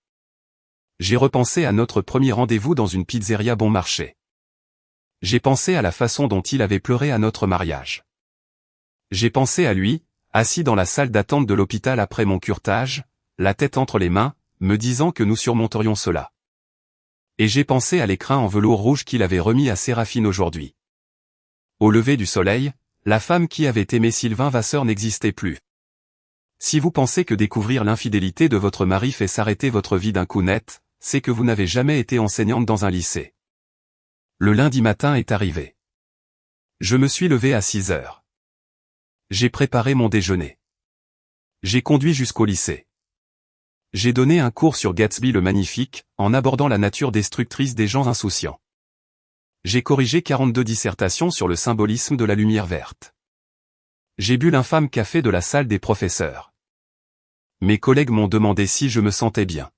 J'ai repensé à notre premier rendez-vous dans une pizzeria bon marché. J'ai pensé à la façon dont il avait pleuré à notre mariage. J'ai pensé à lui, assis dans la salle d'attente de l'hôpital après mon curetage, la tête entre les mains, me disant que nous surmonterions cela. Et j'ai pensé à l'écrin en velours rouge qu'il avait remis à Séraphine aujourd'hui. Au lever du soleil, la femme qui avait aimé Sylvain Vasseur n'existait plus. Si vous pensez que découvrir l'infidélité de votre mari fait s'arrêter votre vie d'un coup net, c'est que vous n'avez jamais été enseignante dans un lycée. Le lundi matin est arrivé. Je me suis levé à 6 heures. J'ai préparé mon déjeuner. J'ai conduit jusqu'au lycée. J'ai donné un cours sur Gatsby le Magnifique, en abordant la nature destructrice des gens insouciants. J'ai corrigé 42 dissertations sur le symbolisme de la lumière verte. J'ai bu l'infâme café de la salle des professeurs. Mes collègues m'ont demandé si je me sentais bien.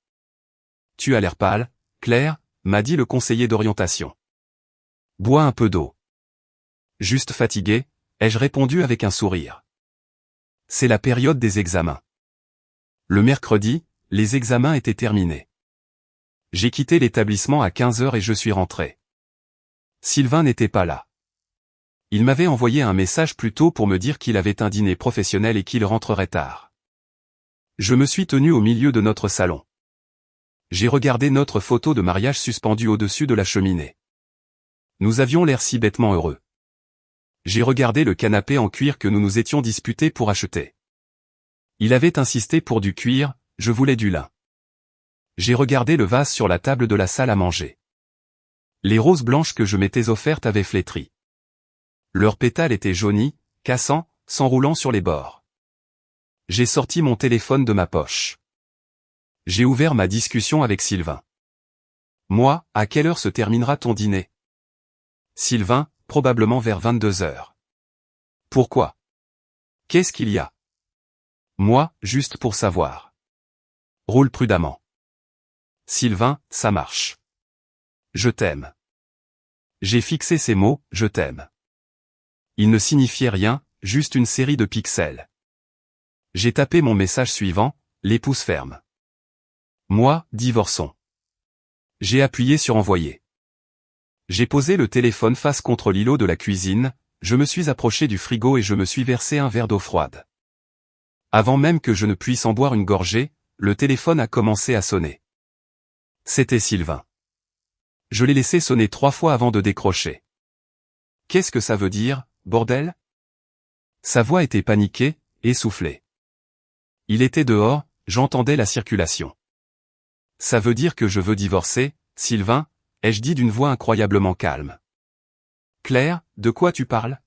Tu as l'air pâle, Claire, m'a dit le conseiller d'orientation. Bois un peu d'eau. Juste fatigué, ai-je répondu avec un sourire. C'est la période des examens. Le mercredi, les examens étaient terminés. J'ai quitté l'établissement à 15 heures et je suis rentré. Sylvain n'était pas là. Il m'avait envoyé un message plus tôt pour me dire qu'il avait un dîner professionnel et qu'il rentrerait tard. Je me suis tenu au milieu de notre salon. J'ai regardé notre photo de mariage suspendue au-dessus de la cheminée. Nous avions l'air si bêtement heureux. J'ai regardé le canapé en cuir que nous nous étions disputés pour acheter. Il avait insisté pour du cuir, je voulais du lin. J'ai regardé le vase sur la table de la salle à manger. Les roses blanches que je m'étais offertes avaient flétri. Leurs pétales étaient jaunis, cassants, s'enroulant sur les bords. J'ai sorti mon téléphone de ma poche. J'ai ouvert ma discussion avec Sylvain. Moi, à quelle heure se terminera ton dîner? Sylvain, probablement vers 22 heures. Pourquoi? Qu'est-ce qu'il y a? Moi, juste pour savoir. Roule prudemment. Sylvain, ça marche. Je t'aime. J'ai fixé ces mots, je t'aime. Ils ne signifiaient rien, juste une série de pixels. J'ai tapé mon message suivant, les pouces fermes. Moi, divorçons. J'ai appuyé sur envoyer. J'ai posé le téléphone face contre l'îlot de la cuisine, je me suis approché du frigo et je me suis versé un verre d'eau froide. Avant même que je ne puisse en boire une gorgée, le téléphone a commencé à sonner. C'était Sylvain. Je l'ai laissé sonner 3 fois avant de décrocher. Qu'est-ce que ça veut dire, bordel? Sa voix était paniquée, essoufflée. Il était dehors, j'entendais la circulation. Ça veut dire que je veux divorcer, Sylvain, ai-je dit d'une voix incroyablement calme. Claire, de quoi tu parles?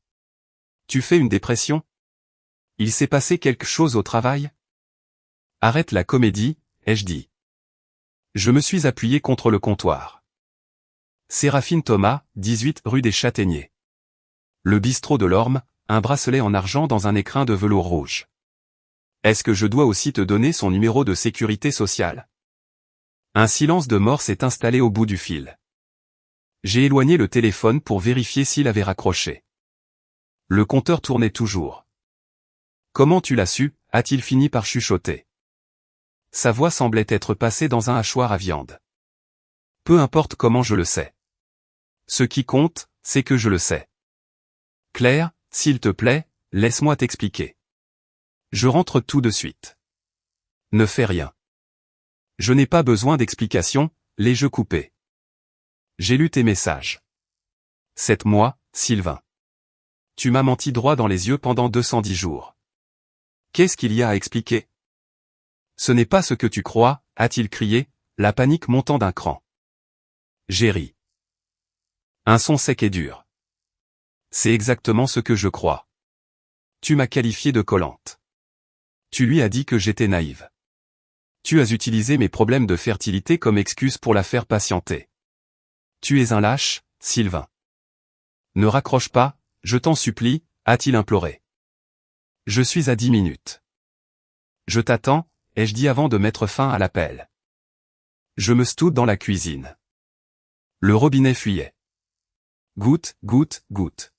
Tu fais une dépression? Il s'est passé quelque chose au travail? Arrête la comédie, ai-je dit. Je me suis appuyé contre le comptoir. Séraphine Thomas, 18 rue des Châtaigniers. Le bistrot de l'Orme, un bracelet en argent dans un écrin de velours rouge. Est-ce que je dois aussi te donner son numéro de sécurité sociale? Un silence de mort s'est installé au bout du fil. J'ai éloigné le téléphone pour vérifier s'il avait raccroché. Le compteur tournait toujours. Comment tu l'as su, a-t-il fini par chuchoter. Sa voix semblait être passée dans un hachoir à viande. Peu importe comment je le sais. Ce qui compte, c'est que je le sais. Claire, s'il te plaît, laisse-moi t'expliquer. Je rentre tout de suite. Ne fais rien. Je n'ai pas besoin d'explications, les jeux coupés. J'ai lu tes messages. C'est moi, Sylvain. Tu m'as menti droit dans les yeux pendant 210 jours. Qu'est-ce qu'il y a à expliquer? Ce n'est pas ce que tu crois, a-t-il crié, la panique montant d'un cran. J'ai ri. Un son sec et dur. C'est exactement ce que je crois. Tu m'as qualifié de collante. Tu lui as dit que j'étais naïve. Tu as utilisé mes problèmes de fertilité comme excuse pour la faire patienter. Tu es un lâche, Sylvain. Ne raccroche pas, je t'en supplie, a-t-il imploré. Je suis à 10 minutes. Je t'attends, ai-je dit avant de mettre fin à l'appel. Je me stoude dans la cuisine. Le robinet fuyait. Goutte, goutte, goutte.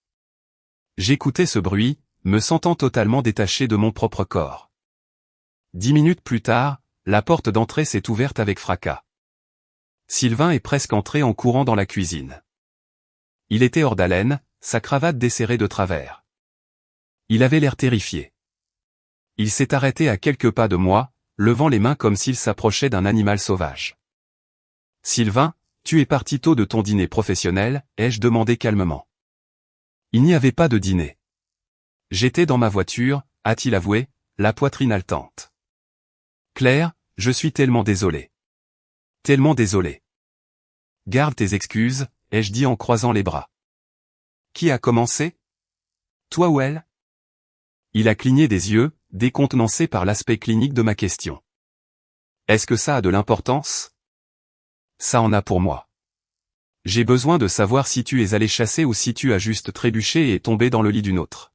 J'écoutais ce bruit, me sentant totalement détaché de mon propre corps. 10 minutes plus tard, la porte d'entrée s'est ouverte avec fracas. Sylvain est presque entré en courant dans la cuisine. Il était hors d'haleine, sa cravate desserrée de travers. Il avait l'air terrifié. Il s'est arrêté à quelques pas de moi, levant les mains comme s'il s'approchait d'un animal sauvage. Sylvain, tu es parti tôt de ton dîner professionnel, ai-je demandé calmement. Il n'y avait pas de dîner. J'étais dans ma voiture, a-t-il avoué, la poitrine haletante. Claire, je suis tellement désolé. Tellement désolé. Garde tes excuses, ai-je dit en croisant les bras. Qui a commencé? Toi ou elle? Il a cligné des yeux, décontenancé par l'aspect clinique de ma question. Est-ce que ça a de l'importance? Ça en a pour moi. J'ai besoin de savoir si tu es allé chasser ou si tu as juste trébuché et est tombé dans le lit d'une autre.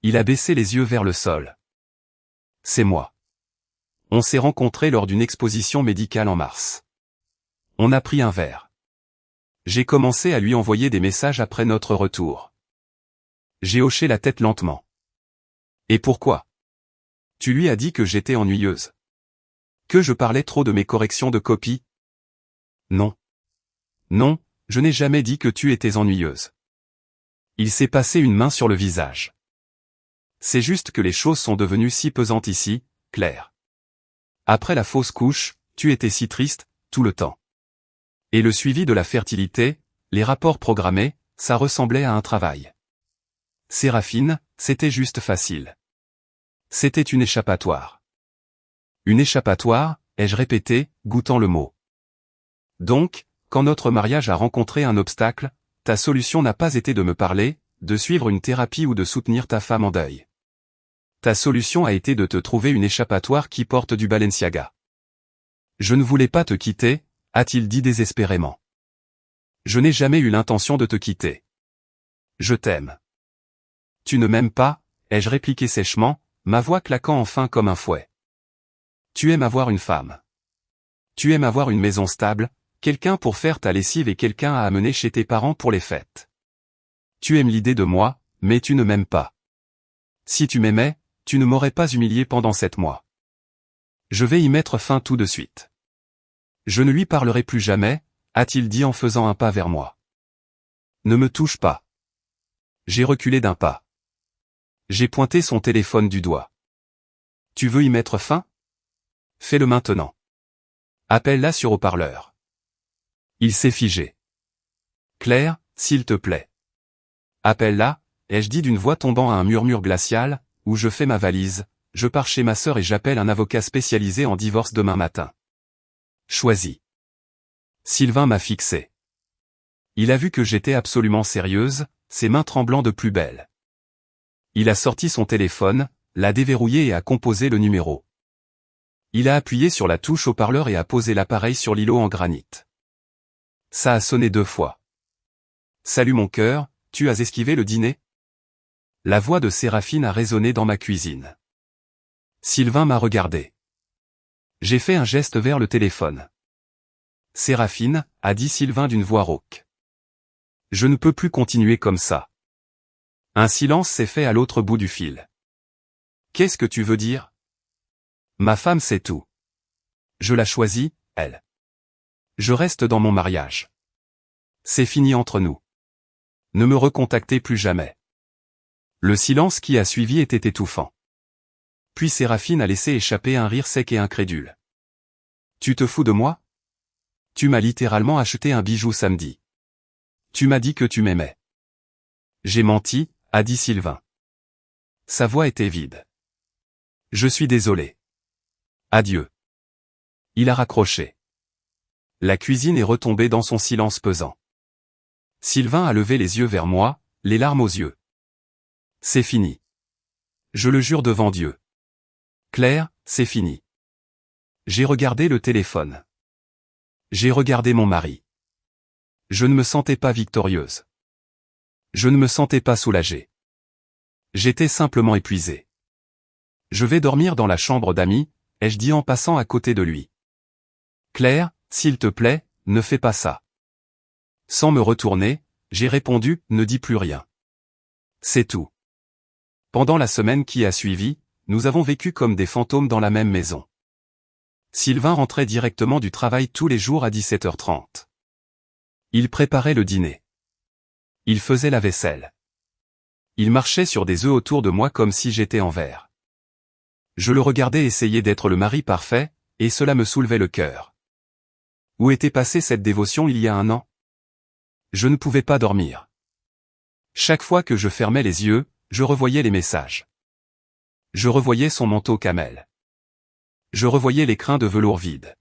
Il a baissé les yeux vers le sol. C'est moi. On s'est rencontrés lors d'une exposition médicale en mars. On a pris un verre. J'ai commencé à lui envoyer des messages après notre retour. J'ai hoché la tête lentement. Et pourquoi? Tu lui as dit que j'étais ennuyeuse. Que je parlais trop de mes corrections de copie? Non. Non, je n'ai jamais dit que tu étais ennuyeuse. Il s'est passé une main sur le visage. C'est juste que les choses sont devenues si pesantes ici, Claire. Après la fausse couche, tu étais si triste, tout le temps. Et le suivi de la fertilité, les rapports programmés, ça ressemblait à un travail. Séraphine, c'était juste facile. C'était une échappatoire. Une échappatoire, ai-je répété, goûtant le mot. Donc, quand notre mariage a rencontré un obstacle, ta solution n'a pas été de me parler, de suivre une thérapie ou de soutenir ta femme en deuil. Ta solution a été de te trouver une échappatoire qui porte du Balenciaga. Je ne voulais pas te quitter, a-t-il dit désespérément. Je n'ai jamais eu l'intention de te quitter. Je t'aime. Tu ne m'aimes pas, ai-je répliqué sèchement, ma voix claquant enfin comme un fouet. Tu aimes avoir une femme. Tu aimes avoir une maison stable, quelqu'un pour faire ta lessive et quelqu'un à amener chez tes parents pour les fêtes. Tu aimes l'idée de moi, mais tu ne m'aimes pas. Si tu m'aimais, tu ne m'aurais pas humilié pendant 7 mois. Je vais y mettre fin tout de suite. Je ne lui parlerai plus jamais, a-t-il dit en faisant un pas vers moi. Ne me touche pas. J'ai reculé d'un pas. J'ai pointé son téléphone du doigt. Tu veux y mettre fin? Fais-le maintenant. Appelle-la sur haut-parleur. Il s'est figé. Claire, s'il te plaît. Appelle-la, ai-je dit d'une voix tombant à un murmure glacial, où je fais ma valise, je pars chez ma sœur et j'appelle un avocat spécialisé en divorce demain matin. Choisis. Sylvain m'a fixé. Il a vu que j'étais absolument sérieuse, ses mains tremblant de plus belle. Il a sorti son téléphone, l'a déverrouillé et a composé le numéro. Il a appuyé sur la touche haut-parleur et a posé l'appareil sur l'îlot en granit. Ça a sonné 2 fois. Salut mon cœur, tu as esquivé le dîner? La voix de Séraphine a résonné dans ma cuisine. Sylvain m'a regardé. J'ai fait un geste vers le téléphone. Séraphine, a dit Sylvain d'une voix rauque. Je ne peux plus continuer comme ça. Un silence s'est fait à l'autre bout du fil. Qu'est-ce que tu veux dire? Ma femme sait tout. Je la choisis, elle. Je reste dans mon mariage. C'est fini entre nous. Ne me recontactez plus jamais. Le silence qui a suivi était étouffant. Puis Séraphine a laissé échapper un rire sec et incrédule. Tu te fous de moi? Tu m'as littéralement acheté un bijou samedi. Tu m'as dit que tu m'aimais. J'ai menti, a dit Sylvain. Sa voix était vide. Je suis désolé. Adieu. Il a raccroché. La cuisine est retombée dans son silence pesant. Sylvain a levé les yeux vers moi, les larmes aux yeux. C'est fini. Je le jure devant Dieu. Claire, c'est fini. J'ai regardé le téléphone. J'ai regardé mon mari. Je ne me sentais pas victorieuse. Je ne me sentais pas soulagée. J'étais simplement épuisée. Je vais dormir dans la chambre d'amis, ai-je dit en passant à côté de lui. Claire, s'il te plaît, ne fais pas ça. Sans me retourner, j'ai répondu, ne dis plus rien. C'est tout. Pendant la semaine qui a suivi, nous avons vécu comme des fantômes dans la même maison. Sylvain rentrait directement du travail tous les jours à 17h30. Il préparait le dîner. Il faisait la vaisselle. Il marchait sur des œufs autour de moi comme si j'étais en verre. Je le regardais essayer d'être le mari parfait, et cela me soulevait le cœur. Où était passée cette dévotion il y a 1 an? Je ne pouvais pas dormir. Chaque fois que je fermais les yeux, je revoyais les messages. Je revoyais son manteau camel. Je revoyais l'écrin de velours vide.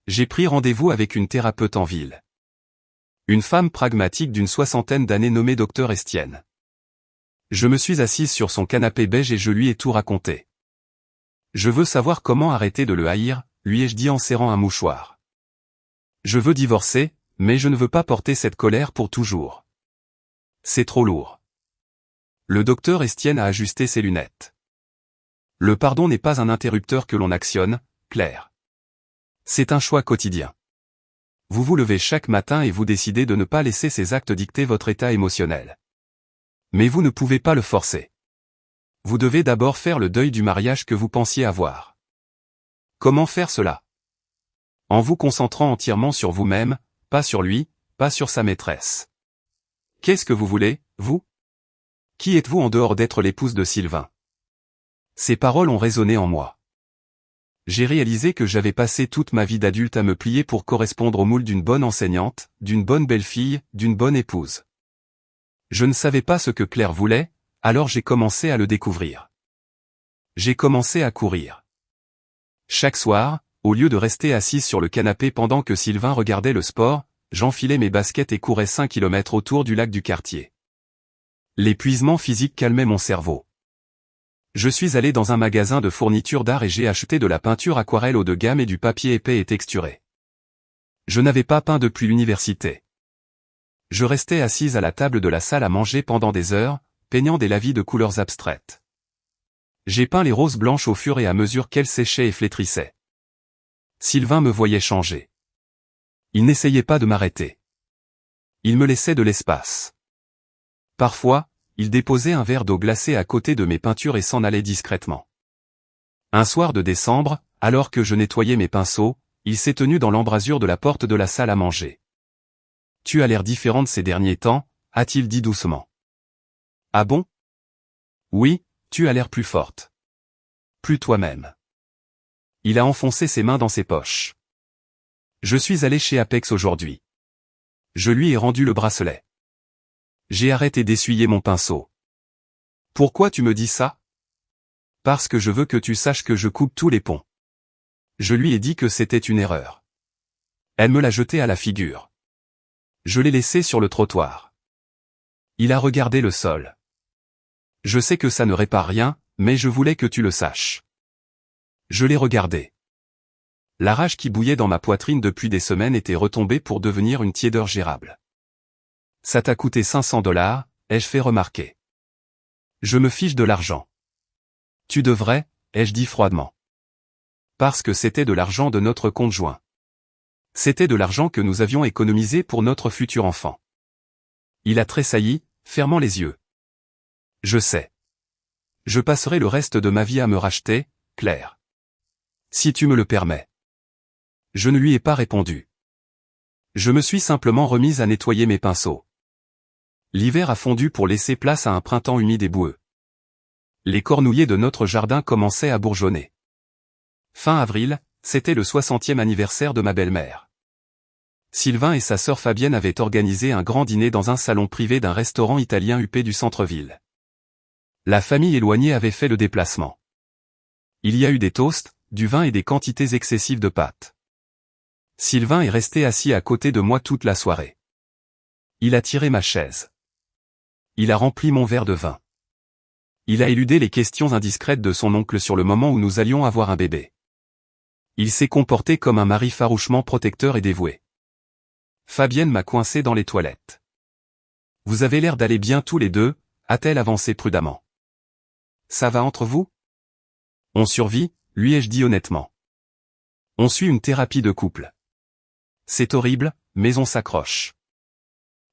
J'ai pris rendez-vous avec une thérapeute en ville. Une femme pragmatique d'une 60aine d'années nommée Dr Estienne. Je me suis assise sur son canapé beige et je lui ai tout raconté. Je veux savoir comment arrêter de le haïr, lui ai-je dit en serrant un mouchoir. Je veux divorcer, mais je ne veux pas porter cette colère pour toujours. C'est trop lourd. Le docteur Estienne a ajusté ses lunettes. Le pardon n'est pas un interrupteur que l'on actionne, Claire. C'est un choix quotidien. Vous vous levez chaque matin et vous décidez de ne pas laisser ces actes dicter votre état émotionnel. Mais vous ne pouvez pas le forcer. Vous devez d'abord faire le deuil du mariage que vous pensiez avoir. Comment faire cela? En vous concentrant entièrement sur vous-même, pas sur lui, pas sur sa maîtresse. Qu'est-ce que vous voulez, vous? Qui êtes-vous en dehors d'être l'épouse de Sylvain? Ces paroles ont résonné en moi. J'ai réalisé que j'avais passé toute ma vie d'adulte à me plier pour correspondre au moule d'une bonne enseignante, d'une bonne belle-fille, d'une bonne épouse. Je ne savais pas ce que Claire voulait, alors j'ai commencé à le découvrir. J'ai commencé à courir. Chaque soir, au lieu de rester assise sur le canapé pendant que Sylvain regardait le sport, j'enfilais mes baskets et courais 5 kilomètres autour du lac du quartier. L'épuisement physique calmait mon cerveau. Je suis allé dans un magasin de fournitures d'art et j'ai acheté de la peinture aquarelle haut de gamme et du papier épais et texturé. Je n'avais pas peint depuis l'université. Je restais assise à la table de la salle à manger pendant des heures, peignant des lavis de couleurs abstraites. J'ai peint les roses blanches au fur et à mesure qu'elles séchaient et flétrissaient. Sylvain me voyait changer. Il n'essayait pas de m'arrêter. Il me laissait de l'espace. Parfois, il déposait un verre d'eau glacée à côté de mes peintures et s'en allait discrètement. Un soir de décembre, alors que je nettoyais mes pinceaux, il s'est tenu dans l'embrasure de la porte de la salle à manger. « Tu as l'air différente ces derniers temps », a-t-il dit doucement. « Ah bon ? Oui, tu as l'air plus forte. Plus toi-même. » Il a enfoncé ses mains dans ses poches. « Je suis allé chez Apex aujourd'hui. Je lui ai rendu le bracelet. J'ai arrêté d'essuyer mon pinceau. »« Pourquoi tu me dis ça ? » ?»« Parce que je veux que tu saches que je coupe tous les ponts. » Je lui ai dit que c'était une erreur. Elle me l'a jeté à la figure. Je l'ai laissé sur le trottoir. Il a regardé le sol. « Je sais que ça ne répare rien, mais je voulais que tu le saches. » Je l'ai regardé. La rage qui bouillait dans ma poitrine depuis des semaines était retombée pour devenir une tiédeur gérable. « Ça t'a coûté 500 $, ai-je fait remarquer. Je me fiche de l'argent. Tu devrais, ai-je dit froidement. Parce que c'était de l'argent de notre compte joint. C'était de l'argent que nous avions économisé pour notre futur enfant. Il a tressailli, fermant les yeux. Je sais. Je passerai le reste de ma vie à me racheter, Claire. Si tu me le permets. Je ne lui ai pas répondu. Je me suis simplement remise à nettoyer mes pinceaux. L'hiver a fondu pour laisser place à un printemps humide et boueux. Les cornouillers de notre jardin commençaient à bourgeonner. Fin avril, c'était le 60e anniversaire de ma belle-mère. Sylvain et sa sœur Fabienne avaient organisé un grand dîner dans un salon privé d'un restaurant italien huppé du centre-ville. La famille éloignée avait fait le déplacement. Il y a eu des toasts, du vin et des quantités excessives de pâtes. Sylvain est resté assis à côté de moi toute la soirée. Il a tiré ma chaise. Il a rempli mon verre de vin. Il a éludé les questions indiscrètes de son oncle sur le moment où nous allions avoir un bébé. Il s'est comporté comme un mari farouchement protecteur et dévoué. Fabienne m'a coincé dans les toilettes. « Vous avez l'air d'aller bien tous les deux », a-t-elle avancé prudemment. « Ça va entre vous ? » « On survit, lui ai-je dit honnêtement. On suit une thérapie de couple. C'est horrible, mais on s'accroche.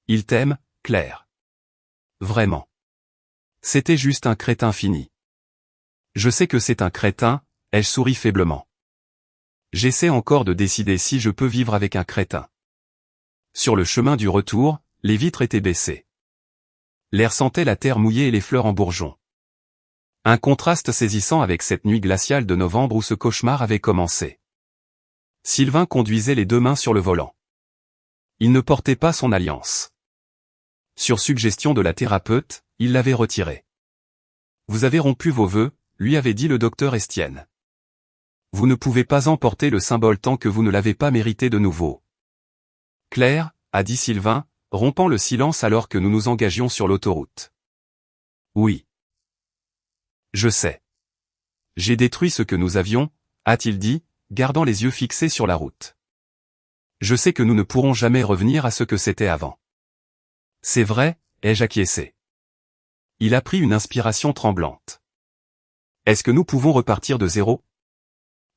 Il t'aime, Claire. Vraiment. C'était juste un crétin fini. Je sais que c'est un crétin, ai-je souri faiblement. J'essaie encore de décider si je peux vivre avec un crétin. Sur le chemin du retour, les vitres étaient baissées. L'air sentait la terre mouillée et les fleurs en bourgeon. Un contraste saisissant avec cette nuit glaciale de novembre où ce cauchemar avait commencé. Sylvain conduisait les deux mains sur le volant. Il ne portait pas son alliance. Sur suggestion de la thérapeute, il l'avait retirée. « Vous avez rompu vos vœux », lui avait dit le docteur Estienne. « vous ne pouvez pas emporter le symbole tant que vous ne l'avez pas mérité de nouveau. Claire, a dit Sylvain, rompant le silence alors que nous nous engagions sur l'autoroute. Oui. Je sais. J'ai détruit ce que nous avions, a-t-il dit, gardant les yeux fixés sur la route. Je sais que nous ne pourrons jamais revenir à ce que c'était avant. C'est vrai, ai-je acquiescé. Il a pris une inspiration tremblante. Est-ce que nous pouvons repartir de zéro?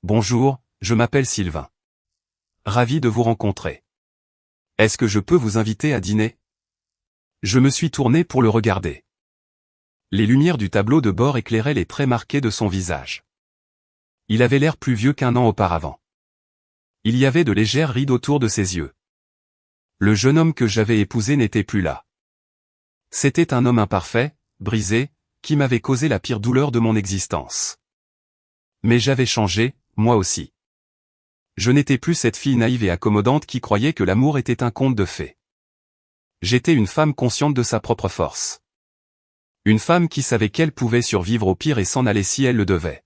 Bonjour, je m'appelle Sylvain. Ravi de vous rencontrer. Est-ce que je peux vous inviter à dîner? Je me suis tourné pour le regarder. Les lumières du tableau de bord éclairaient les traits marqués de son visage. Il avait l'air plus vieux qu'1 an auparavant. Il y avait de légères rides autour de ses yeux. Le jeune homme que j'avais épousé n'était plus là. C'était un homme imparfait, brisé, qui m'avait causé la pire douleur de mon existence. Mais j'avais changé, moi aussi. Je n'étais plus cette fille naïve et accommodante qui croyait que l'amour était un conte de fées. J'étais une femme consciente de sa propre force. Une femme qui savait qu'elle pouvait survivre au pire et s'en aller si elle le devait.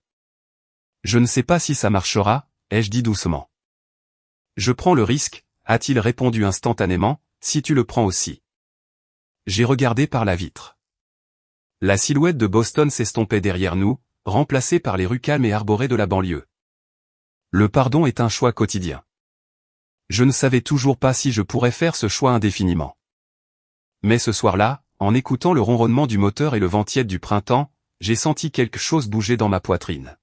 Je ne sais pas si ça marchera, ai-je dit doucement. Je prends le risque, a-t-il répondu instantanément, si tu le prends aussi. J'ai regardé par la vitre. La silhouette de Boston s'estompait derrière nous, remplacée par les rues calmes et arborées de la banlieue. Le pardon est un choix quotidien. Je ne savais toujours pas si je pourrais faire ce choix indéfiniment. Mais ce soir-là, en écoutant le ronronnement du moteur et le vent tiède du printemps, j'ai senti quelque chose bouger dans ma poitrine.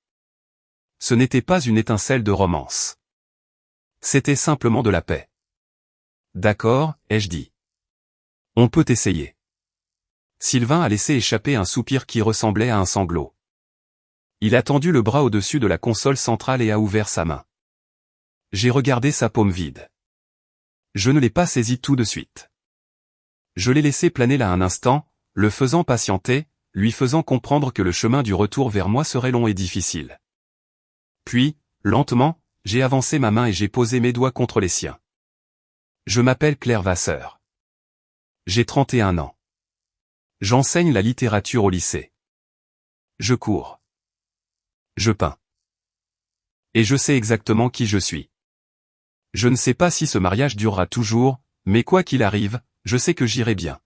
Ce n'était pas une étincelle de romance. C'était simplement de la paix. D'accord, ai-je dit. On peut essayer. Sylvain a laissé échapper un soupir qui ressemblait à un sanglot. Il a tendu le bras au-dessus de la console centrale et a ouvert sa main. J'ai regardé sa paume vide. Je ne l'ai pas saisie tout de suite. Je l'ai laissé planer là un instant, le faisant patienter, lui faisant comprendre que le chemin du retour vers moi serait long et difficile. Puis, lentement, j'ai avancé ma main et j'ai posé mes doigts contre les siens. Je m'appelle Claire Vasseur. J'ai 31 ans. J'enseigne la littérature au lycée. Je cours. Je peins. Et je sais exactement qui je suis. Je ne sais pas si ce mariage durera toujours, mais quoi qu'il arrive, je sais que j'irai bien.